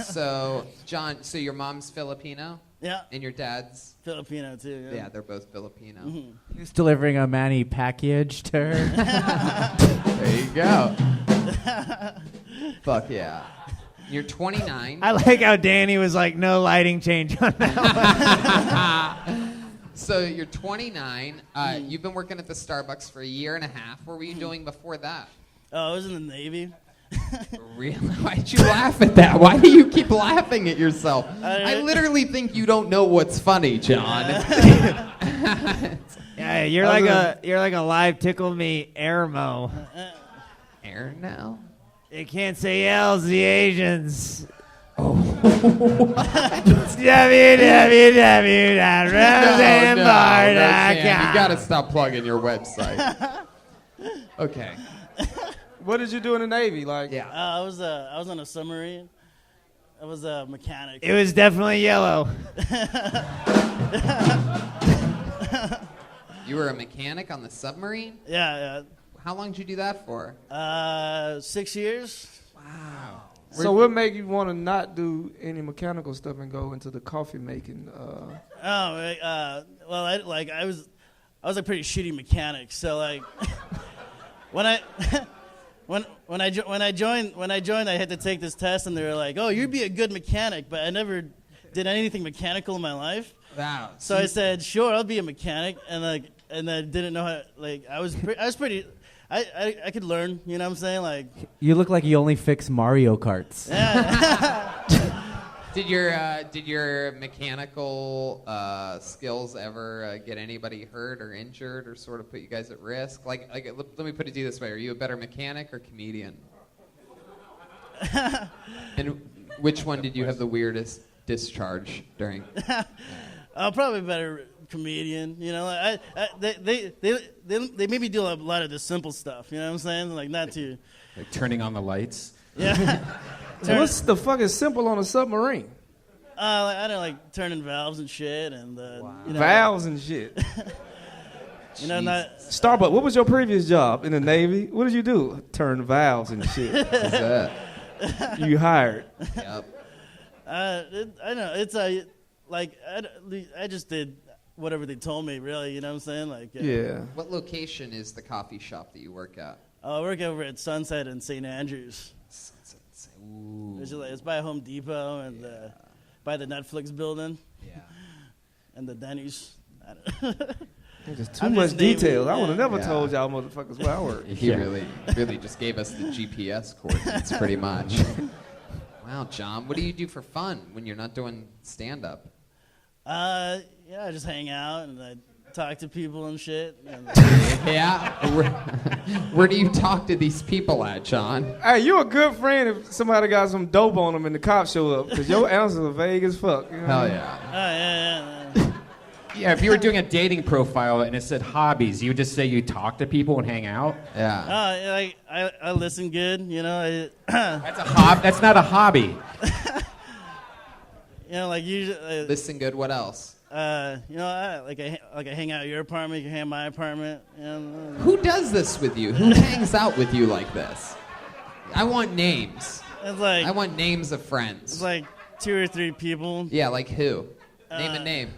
So, John, your mom's Filipino? Yeah. And your dad's? Filipino, too. Yeah, they're both Filipino. Mm-hmm. He was delivering a Manny package to her. There you go. Fuck yeah. You're 29. I like how Danny was like, no lighting change on that one. So you're 29. You've been working at the Starbucks for a year and a half. What were you doing before that? Oh, I was in the Navy. Really? Why'd you laugh at that? Why do you keep laughing at yourself? I literally think you don't know what's funny, John. Yeah, you're like a live tickle me airmo. Air now? You can't say L's, the Asians. www.roseandbar.com. You gotta stop plugging your website. Okay. What did you do in the Navy? Like, Yeah. I was on a submarine. I was a mechanic. It was definitely yellow. You were a mechanic on the submarine? Yeah. How long did you do that for? 6 years. Wow. So what made you want to not do any mechanical stuff and go into the coffee making? Well, I was a pretty shitty mechanic. So like, when I joined, I had to take this test, and they were like, "Oh, you'd be a good mechanic," but I never did anything mechanical in my life. Wow. So I said, "Sure, I'll be a mechanic," and I didn't know how. Like, I was pretty. I could learn. You know what I'm saying? Like, You look like you only fix Mario Karts. Did your mechanical skills ever get anybody hurt or injured or sort of put you guys at risk? Like let me put it to you this way: are you a better mechanic or comedian? And which one did you have the weirdest discharge during? Probably better comedian. You know, they made me do a lot of the simple stuff. You know what I'm saying? Like not to. Like turning on the lights. Yeah. What's the fuck is simple on a submarine? I don't like turning valves and shit, and Valves and shit. Not Starbucks. What was your previous job in the Navy? What did you do? Turn valves and shit. What's that? You hired. Yep. I know it's I just did whatever they told me. Really, you know what I'm saying? Like Yeah. What location is the coffee shop that you work at? I work over at Sunset in St. Andrews. Ooh. It's by Home Depot and by the Netflix building. Yeah. And the Denny's. There's too much details. I would have never Yeah. told y'all motherfuckers where I work. He really just gave us the GPS coordinates pretty much. Wow, John, what do you do for fun when you're not doing stand-up? I just hang out and I talk to people and shit. And Yeah? Where do you talk to these people at, John? Hey, you a good friend if somebody got some dope on them and the cops show up, because your answers are vague as fuck. You know? Hell yeah. yeah. Yeah, if you were doing a dating profile and it said hobbies, you would just say you talk to people and hang out? Yeah. I listen good, you know. That's not a hobby. You know, like usually. Listen good. What else? I hang out at your apartment. You can hang at my apartment. You know? Who does this with you? Who hangs out with you like this? I want names. It's like I want names of friends. it's like 2 or 3 people. Yeah, like who? Name a name.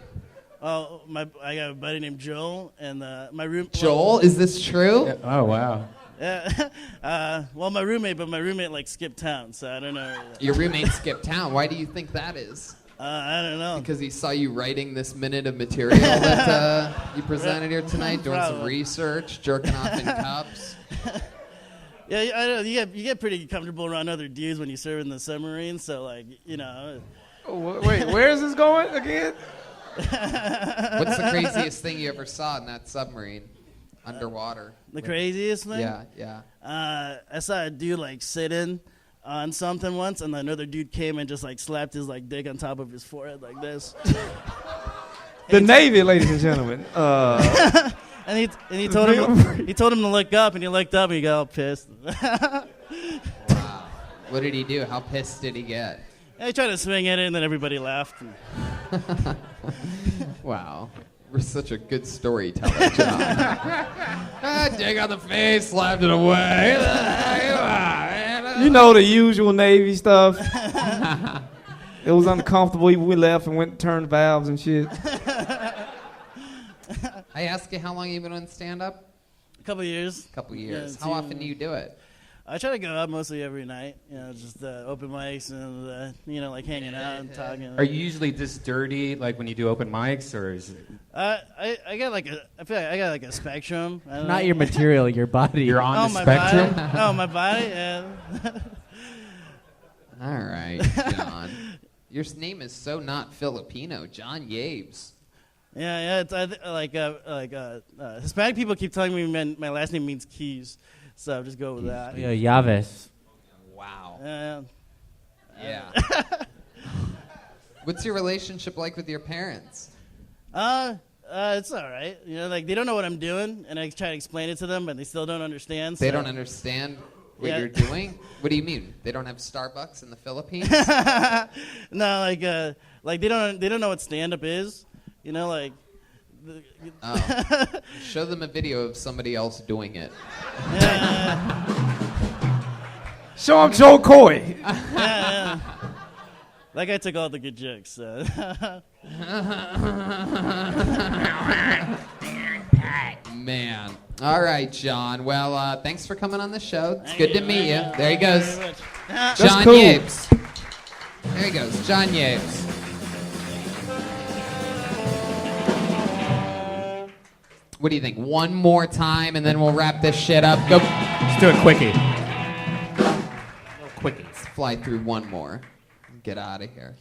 Oh, I got a buddy named Joel, and my room. Joel, is this true? Yeah. Oh wow. Yeah. Well, my roommate like skipped town, so I don't know. Your roommate skipped town. Why do you think that is? I don't know. Because he saw you writing this minute of material that you presented here tonight, doing some research, jerking off in cups. Yeah, I know. You get pretty comfortable around other dudes when you serve in the submarine, so like, you know. Oh, wait, where is this going again? What's the craziest thing you ever saw in that submarine underwater? The craziest thing? Yeah. I saw a dude like sitting on something once, and another dude came and just like slapped his like dick on top of his forehead like this. The Navy, ladies and gentlemen. And he told him to look up, and he looked up and he got all pissed. Wow. What did he do? How pissed did he get? And he tried to swing at it, and then everybody laughed. Wow. We're such a good storyteller, John. Dig on the face, slapped it away. You know the usual Navy stuff. It was uncomfortable. We left and went and turned valves and shit. I ask you how long you've been on stand-up? A couple years. Yeah, how often do you do it? I try to go out mostly every night. You know, just open mics and like hanging out and talking. Are you usually this dirty, like when you do open mics, or is it? I got I feel like I got like a spectrum. I don't know. Not your material, your body. You're on the spectrum? Oh, my body? Yeah. All right, John. Your name is so not Filipino, John Yabes. Yeah. It's Hispanic people keep telling me my last name means keys, so I'll just go with that. Yeah, Yavis. Wow. Yeah. What's your relationship like with your parents? It's all right. You know, like they don't know what I'm doing, and I try to explain it to them, but they still don't understand. They don't understand what you're doing? What do you mean? They don't have Starbucks in the Philippines? No, like they don't know what stand-up is. You know, like. Show them a video of somebody else doing it. Show them Joe Coy. Yeah. That guy took all the good jokes. So. Man. All right, John. Well, thanks for coming on the show. It's good to meet you. There he goes. John cool. Yabes. There he goes. John Yabes. What do you think? One more time, and then we'll wrap this shit up. Go. Let's do a quickie. Quickie. Let's fly through one more. Get out of here.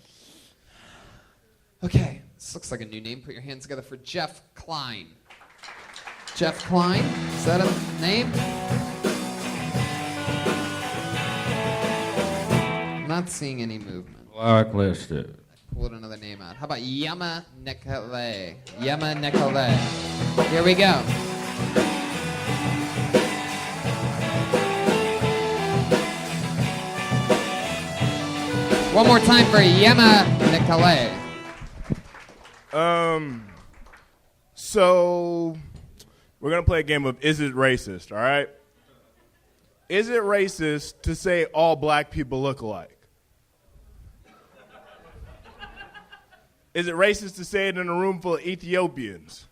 Okay. This looks like a new name. Put your hands together for Jeff Klein. Jeff Klein? Is that a name? I'm not seeing any movement. Blacklisted. Pulled another name out. How about Yama Nekale? Yama Nekale. Here we go. One more time for Yama Nekale. So we're going to play a game of Is It Racist, all right? Is it racist to say all black people look alike? Is it racist to say it in a room full of Ethiopians?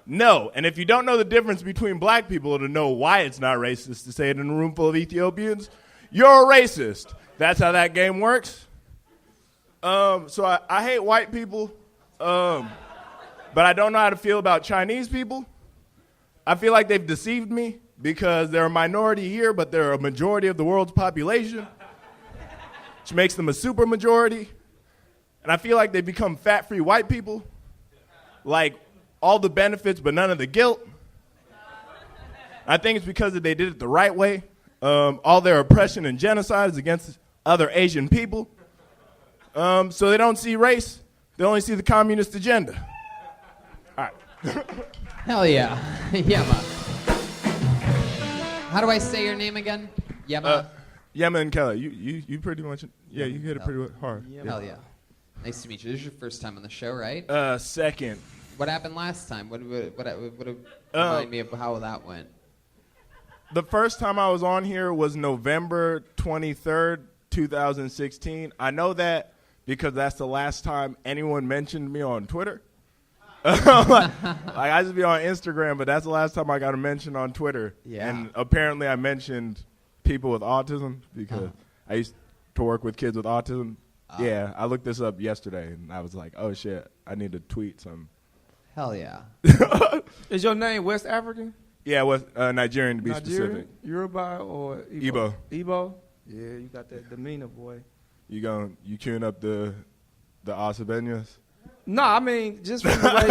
No. And if you don't know the difference between black people to know why it's not racist to say it in a room full of Ethiopians, you're a racist. That's how that game works. So I hate white people, but I don't know how to feel about Chinese people. I feel like they've deceived me because they're a minority here, but they're a majority of the world's population, which makes them a super majority. And I feel like they become fat-free white people, like all the benefits but none of the guilt. I think it's because they did it the right way. All their oppression and genocide is against other Asian people. So they don't see race. They only see the communist agenda. All right. Hell yeah. Yama. How do I say your name again? Yama? Yama and Kelly. You pretty much, yeah, you hit it pretty hard. Hell yeah. Nice to meet you. This is your first time on the show, right? Second. What happened last time? What remind me of how that went? The first time I was on here was November 23rd, 2016. I know that because that's the last time anyone mentioned me on Twitter. like I just be on Instagram, but that's the last time I got a mention on Twitter. Yeah. And apparently I mentioned people with autism because I used to work with kids with autism. Yeah, I looked this up yesterday, and I was like, oh, shit, I need to tweet some. Hell yeah. Is your name West African? Yeah, Nigerian to be specific. Yoruba or Igbo. Igbo? Yeah, you got that demeanor, boy. You queuing up the Osabeñas? No, I mean just from the way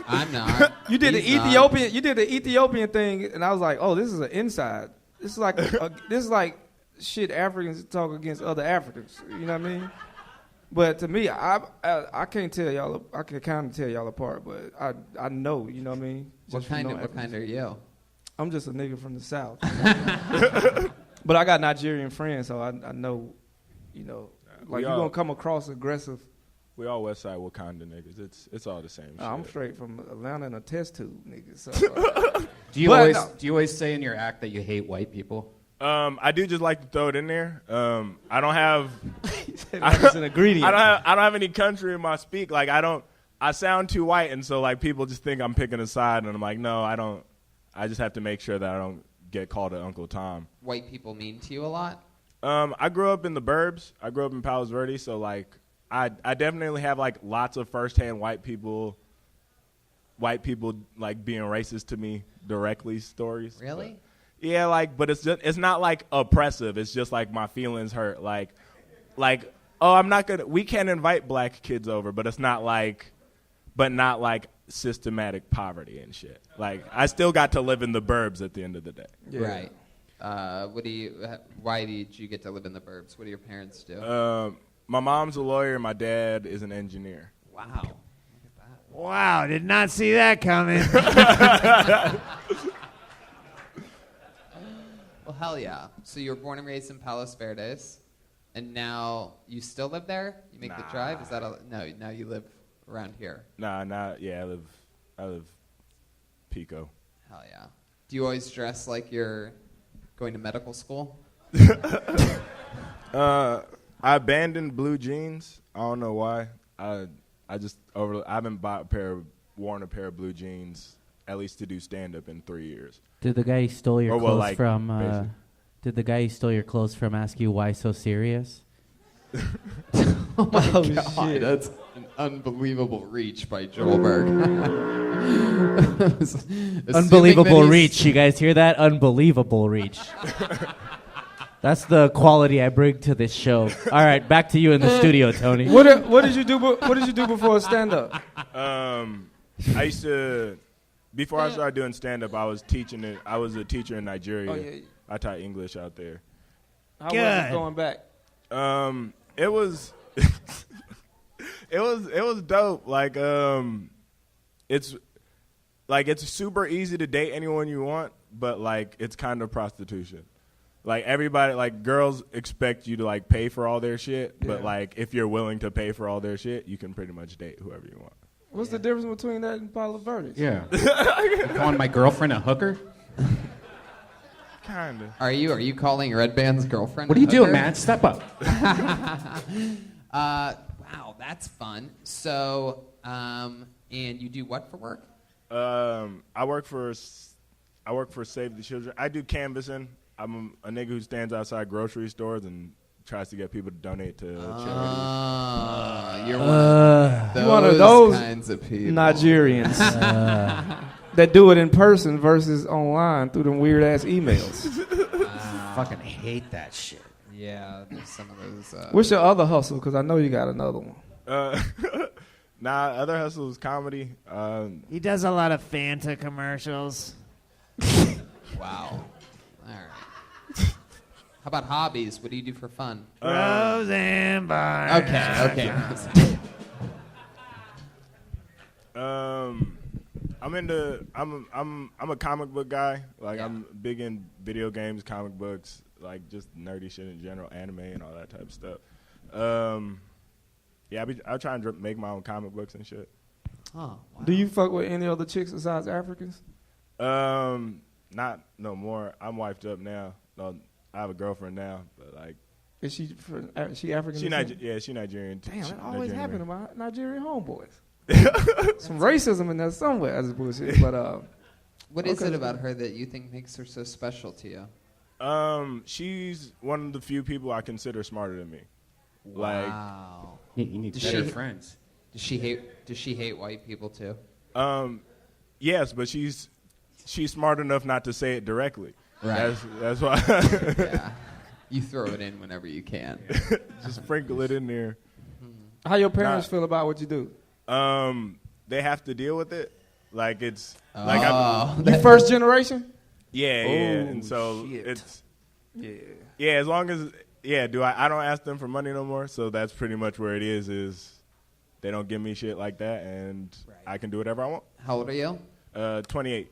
I'm not. You did He's the Ethiopian. You did the Ethiopian thing, and I was like, oh, this is an inside. This is like this is like shit Africans talk against other Africans. You know what I mean? But to me, I can't tell y'all. I can kind of tell y'all apart, but I know. You know what I mean? What kind are you? I'm just a nigga from the South. But I got Nigerian friends, so I know. You know, like you're gonna come across aggressive. We all West Side Wakanda niggas. It's all the same. Shit. I'm straight from Atlanta and a test tube, nigga. So, do you always say in your act that you hate white people? I do just like to throw it in there. I don't have. It's an ingredient. I don't have any country in my speak. Like I sound too white, and so like people just think I'm picking a side, and I'm like, no, I don't. I just have to make sure that I don't get called an Uncle Tom. White people mean to you a lot? I grew up in the burbs. I grew up in Palos Verdes, so like I definitely have like lots of firsthand white people like being racist to me directly stories. Really? Yeah, like, but it's not like oppressive. It's just like my feelings hurt. Like, oh, we can't invite black kids over, but it's not like, systematic poverty and shit. Like, I still got to live in the burbs at the end of the day. Yeah. Right. Why did you get to live in the burbs? What do your parents do? My mom's a lawyer. My dad is an engineer. Wow. Wow, did not see that coming. Well, hell yeah. So you were born and raised in Palos Verdes, and now you still live there? You make the drive? Is that no, now you live around here. I live Pico. Hell yeah. Do you always dress like you're going to medical school? I abandoned blue jeans. I don't know why. I haven't worn a pair of blue jeans at least to do stand up in 3 years. Did the guy who stole your clothes like, from? Did the guy who stole your clothes from ask you why so serious? Oh my God, shit. That's an unbelievable reach by Joelberg. Unbelievable reach. You guys hear that? Unbelievable reach. That's the quality I bring to this show. All right, back to you in the studio, Tony. What did you do? What did you do before stand up? I used to. Before I started doing stand-up, I was a teacher in Nigeria. Oh, yeah. I taught English out there. How was it going back? It was it was dope. Like it's super easy to date anyone you want, but like it's kind of prostitution. Like everybody, like girls expect you to like pay for all their shit, but like if you're willing to pay for all their shit, you can pretty much date whoever you want. What's the difference between that and Palos Verdes? Yeah. Calling my girlfriend a hooker? Kinda. Are you calling Red Band's girlfriend? What are you doing, man? Step up. Wow, that's fun. So, and you do what for work? I work for Save the Children. I do canvassing. I'm a nigga who stands outside grocery stores and tries to get people to donate to charities. You're one of those kinds of people. Nigerians that do it in person versus online through them weird ass emails. Fucking hate that shit. Yeah, there's some of those. What's your other hustle? Because I know you got another one. Other hustle is comedy. He does a lot of Fanta commercials. Wow. All right. How about hobbies? What do you do for fun? Rose and bars. Okay. I'm a comic book guy. Like I'm big in video games, comic books, like just nerdy shit in general, anime and all that type of stuff. I try and make my own comic books and shit. Oh, wow. Do you fuck with any other chicks besides Africans? Not no more. I'm wifed up now. No, I have a girlfriend now, but like. Is she she African? She she's Nigerian. Damn, She that always Nigerian happened to American. my Nigerian homeboys. Some racism in there somewhere. That's bullshit. But what is it about her that you think makes her so special to you? She's one of the few people I consider smarter than me. Wow. You need better friends. Does she hate white people too? Yes, but she's smart enough not to say it directly. Right. That's why. Yeah. You throw it in whenever you can. Just sprinkle it in there. How your parents feel about what you do? They have to deal with it. Like it's You first generation? Yeah, and so shit. it's yeah. As long as I don't ask them for money no more. So that's pretty much where it is they don't give me shit like that, and I can do whatever I want. How old are you? 28.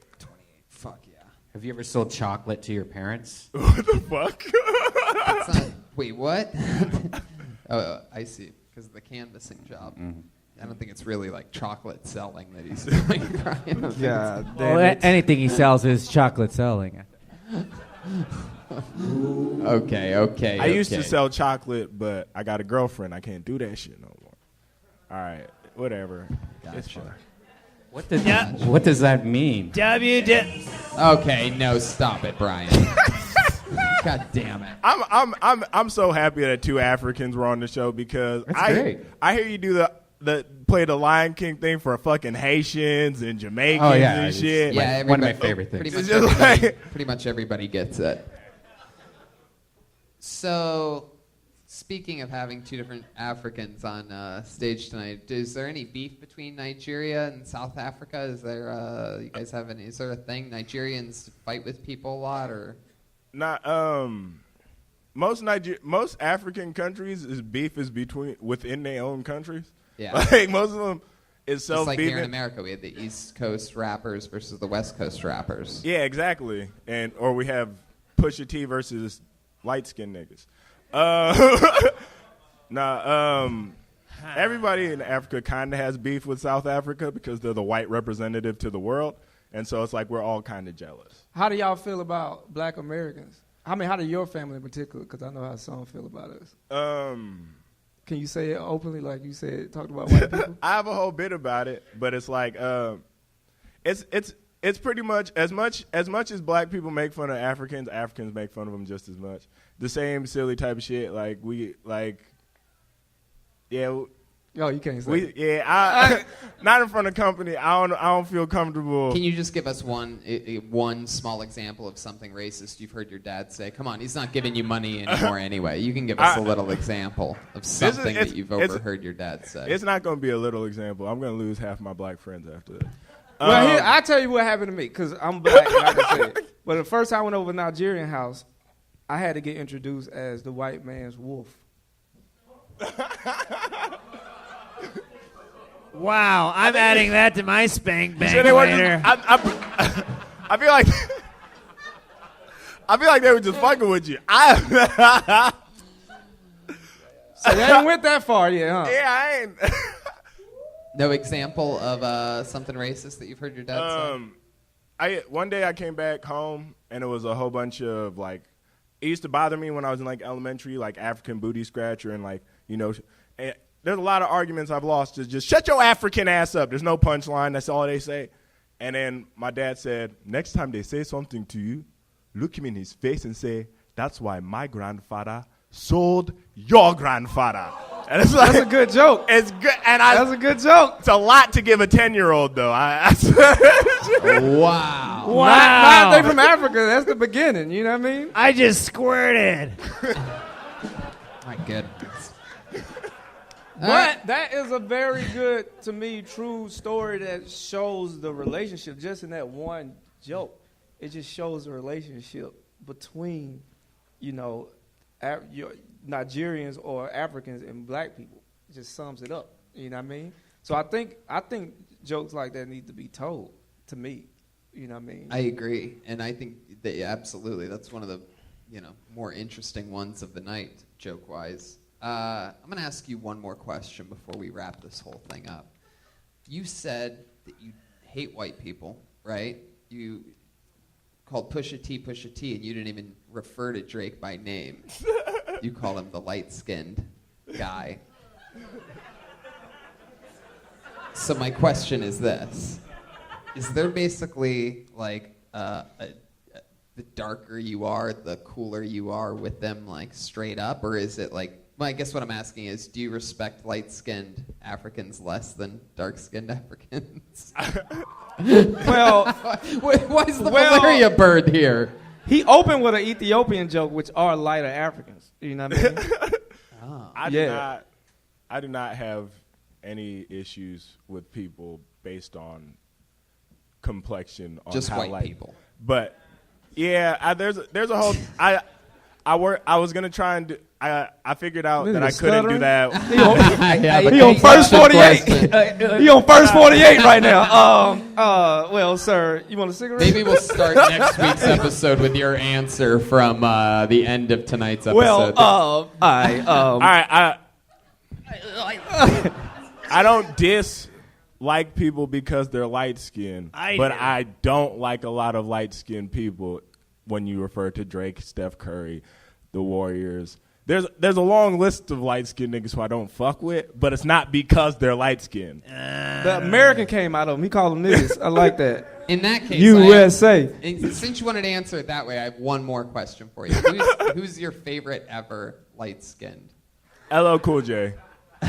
Fuck yeah. Have you ever sold chocolate to your parents? What the fuck? That's not, wait, what? Oh, I see. Because of the canvassing job. Mm-hmm. I don't think it's really like chocolate selling that he's doing, Brian. Yeah. Well, anything he sells is chocolate selling. Okay. I used to sell chocolate, but I got a girlfriend. I can't do that shit no more. All right, whatever. It's fine. What does that mean? Okay, no, stop it, Brian. God damn it. I'm so happy that two Africans were on the show because great. I hear you do the play the Lion King thing for fucking Haitians and Jamaicans Oh, yeah, and shit. Yeah, one of my favorite things. Pretty much everybody gets it. So, speaking of having two different Africans on stage tonight, is there any beef between Nigeria and South Africa? Is there you guys have any? Is there a thing Nigerians fight with people a lot, or? Not most African countries beef is within their own countries. Yeah. Like most of them is Just like beefing. here in America, we have the East Coast rappers versus the West Coast rappers. Yeah, exactly. Or we have Pusha T versus light skinned niggas. Everybody in Africa kind of has beef with South Africa because they're the white representative to the world, and so it's like we're all kind of jealous. How do y'all feel about Black Americans? I mean, how do your family in particular? Because I know how some feel about us. Can you say it openly, like you said, talked about white people? I have a whole bit about it, but it's like it's pretty much as much as black people make fun of Africans make fun of them just as much. The same silly type of shit. Oh, you can't say. Not in front of company. I don't feel comfortable. Can you just give us one small example of something racist you've heard your dad say? Come on, he's not giving you money anymore anyway. You can give us a little example of something that you've overheard your dad say. It's not going to be a little example. I'm going to lose half my black friends after that. Well, I'll tell you what happened to me, because I'm black, and I can say it. But the first time I went over to a Nigerian house, I had to get introduced as the white man's wolf. Wow, I'm adding that to my spank bank Sure, later. I feel like they were just fucking with you. So they ain't went that far yet, huh? Yeah, I ain't. No example of something racist that you've heard your dad say? One day I came back home, and it was a whole bunch of, it used to bother me when I was in, elementary, African booty scratcher, and, and there's a lot of arguments I've lost to just shut your African ass up. There's no punchline. That's all they say. And then my dad said, next time they say something to you, look him in his face and say, that's why my grandfather sold your grandfather. And it's That's a good joke. It's good. And That's a good joke. It's a lot to give a 10-year-old, though. Wow. Not they from Africa. That's the beginning. You know what I mean? I just squirted. My goodness. But that is a very good, to me, true story that shows the relationship. Just in that one joke, it just shows the relationship between, Nigerians or Africans and black people. It just sums it up. You know what I mean? So I think jokes like that need to be told. To me, you know what I mean? I agree, and I think that absolutely that's one of the more interesting ones of the night, joke-wise. I'm going to ask you one more question before we wrap this whole thing up. You said that you hate white people, right? You called Pusha T, and you didn't even refer to Drake by name. You call him the light-skinned guy. So my question is this. Is there basically, like, the darker you are, the cooler you are with them, like, straight up? Or is it, like, well, I guess what I'm asking is, do you respect light-skinned Africans less than dark-skinned Africans? Well, why is the malaria bird here? He opened with an Ethiopian joke, which are lighter Africans. You know what I mean? I do not have any issues with people based on complexion. On just how white people. But yeah, there's a whole. I was gonna try and do. I figured out that I couldn't do that. He on first 48. He on first 48 right now. Well, sir, you want a cigarette? Maybe we'll start next week's episode with your answer from the end of tonight's episode. Well, all right. I don't dislike people because they're light skinned, but I don't like a lot of light skinned people when you refer to Drake, Steph Curry, the Warriors. There's a long list of light skinned niggas who I don't fuck with, but it's not because they're light skinned. The American came out of him. He called them niggas. I like that. In that case, USA. Since you wanted to answer it that way, I have one more question for you. Who's your favorite ever light skinned? LL Cool J.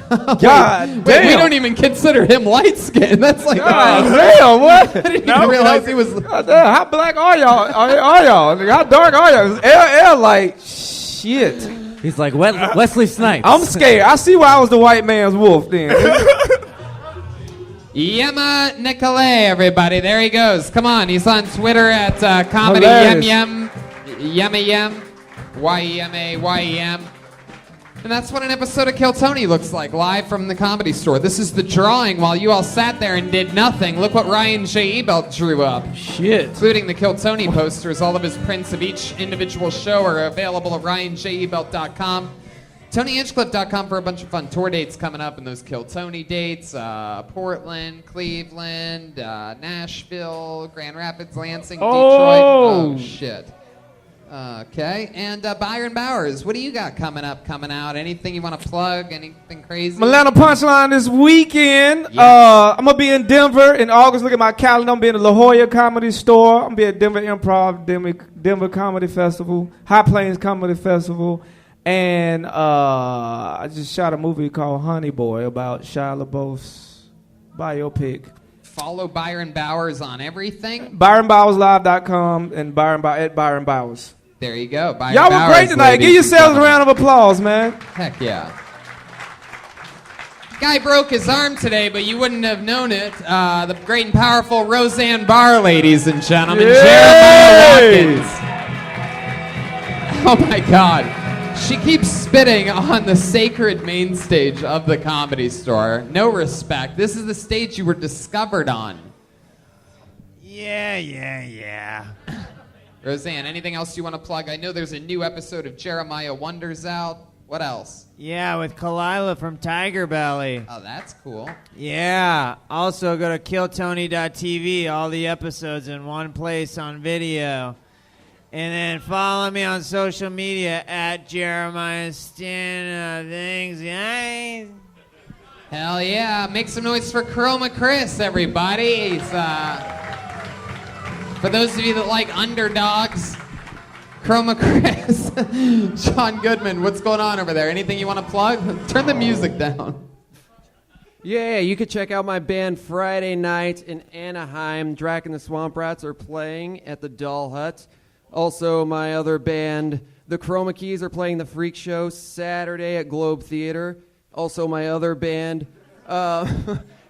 God damn. Wait, we don't even consider him light skinned. That's like, damn, what? I didn't even realize he was. God damn, how black are y'all? Are y'all? How dark are y'all? LL like, shit. He's like Wesley Snipes. I'm scared. I see why I was the white man's wolf then. Yema Nicolay, everybody. There he goes. Come on. He's on Twitter at comedy yem YEMA And that's what an episode of Kill Tony looks like, live from the Comedy Store. This is the drawing while you all sat there and did nothing. Look what Ryan J. Ebelt drew up. Shit. Including the Kill Tony posters. All of his prints of each individual show are available at ryanjebelt.com. TonyHinchcliffe.com for a bunch of fun tour dates coming up and those Kill Tony dates. Portland, Cleveland, Nashville, Grand Rapids, Lansing, Detroit. Oh, shit. Okay, and Byron Bowers, what do you got coming out? Anything you want to plug? Anything crazy? Atlanta Punchline this weekend. Yes. I'm going to be in Denver in August. Look at my calendar. I'm going to be in the La Jolla Comedy Store. I'm going to be at Denver Improv, Denver Comedy Festival, High Plains Comedy Festival. And I just shot a movie called Honey Boy about Shia LaBeouf's biopic. Follow Byron Bowers on everything. ByronBowersLive.com and at Byron Bowers. There you go. Byron Y'all were Bowers, great tonight. Give yourselves a round of applause, man. Heck yeah. Guy broke his arm today, but you wouldn't have known it. The great and powerful Roseanne Barr, ladies and gentlemen. Yay! Jeremiah Watkins. Oh my God. She keeps spitting on the sacred main stage of the Comedy Store. No respect. This is the stage you were discovered on. Yeah. Roseanne, anything else you want to plug? I know there's a new episode of Jeremiah Wonders out. What else? Yeah, with Kalila from Tiger Belly. Oh, that's cool. Yeah. Also, go to killtony.tv. All the episodes in one place on video. And then follow me on social media at Jeremiah Stin. Things, guys. Hell yeah. Make some noise for Chroma Chris, everybody. He's, for those of you that like underdogs, Chroma Chris. Sean Goodman, what's going on over there? Anything you want to plug? Turn the music down. Yeah, you could check out my band Friday night in Anaheim. Drac and the Swamp Rats are playing at the Doll Hut. Also, my other band, the Chroma Keys, are playing the Freak Show Saturday at Globe Theater. Also, my other band,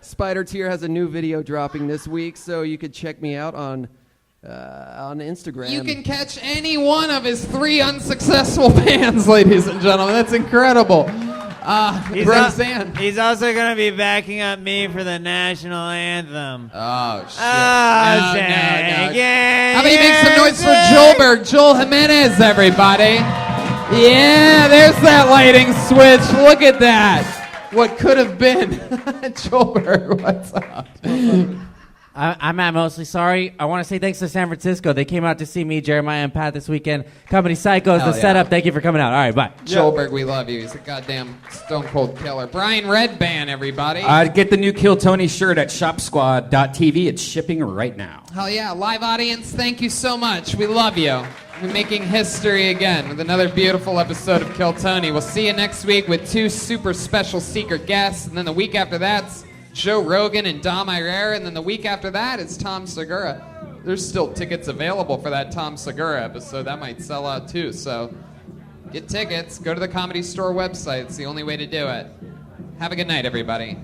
Spider Tear, has a new video dropping this week, so you could check me out on Instagram. You can catch any one of his 3 unsuccessful bands, ladies and gentlemen. That's incredible. Roseanne. He's also going to be backing up me for the national anthem. Oh, shit. Oh, no. How about you make some noise for Joelberg, Joel Jimenez, everybody? Yeah, there's that lighting switch. Look at that. What could have been. Joelberg, what's up? I'm Matt Mostly. Sorry. I want to say thanks to San Francisco. They came out to see me, Jeremiah, and Pat this weekend. Comedy Psychos, Hell the yeah. setup. Thank you for coming out. All right, bye. Joelberg, we love you. He's a goddamn stone cold killer. Brian Redban, everybody. Get the new Kill Tony shirt at shopsquad.tv. It's shipping right now. Hell yeah. Live audience, thank you so much. We love you. We're making history again with another beautiful episode of Kill Tony. We'll see you next week with 2 super special secret guests, and then the week after that's Joe Rogan and Dom Irera, and then the week after that is Tom Segura. There's still tickets available for that Tom Segura episode. That might sell out too, so get tickets. Go to the Comedy Store website. It's the only way to do it. Have a good night, everybody.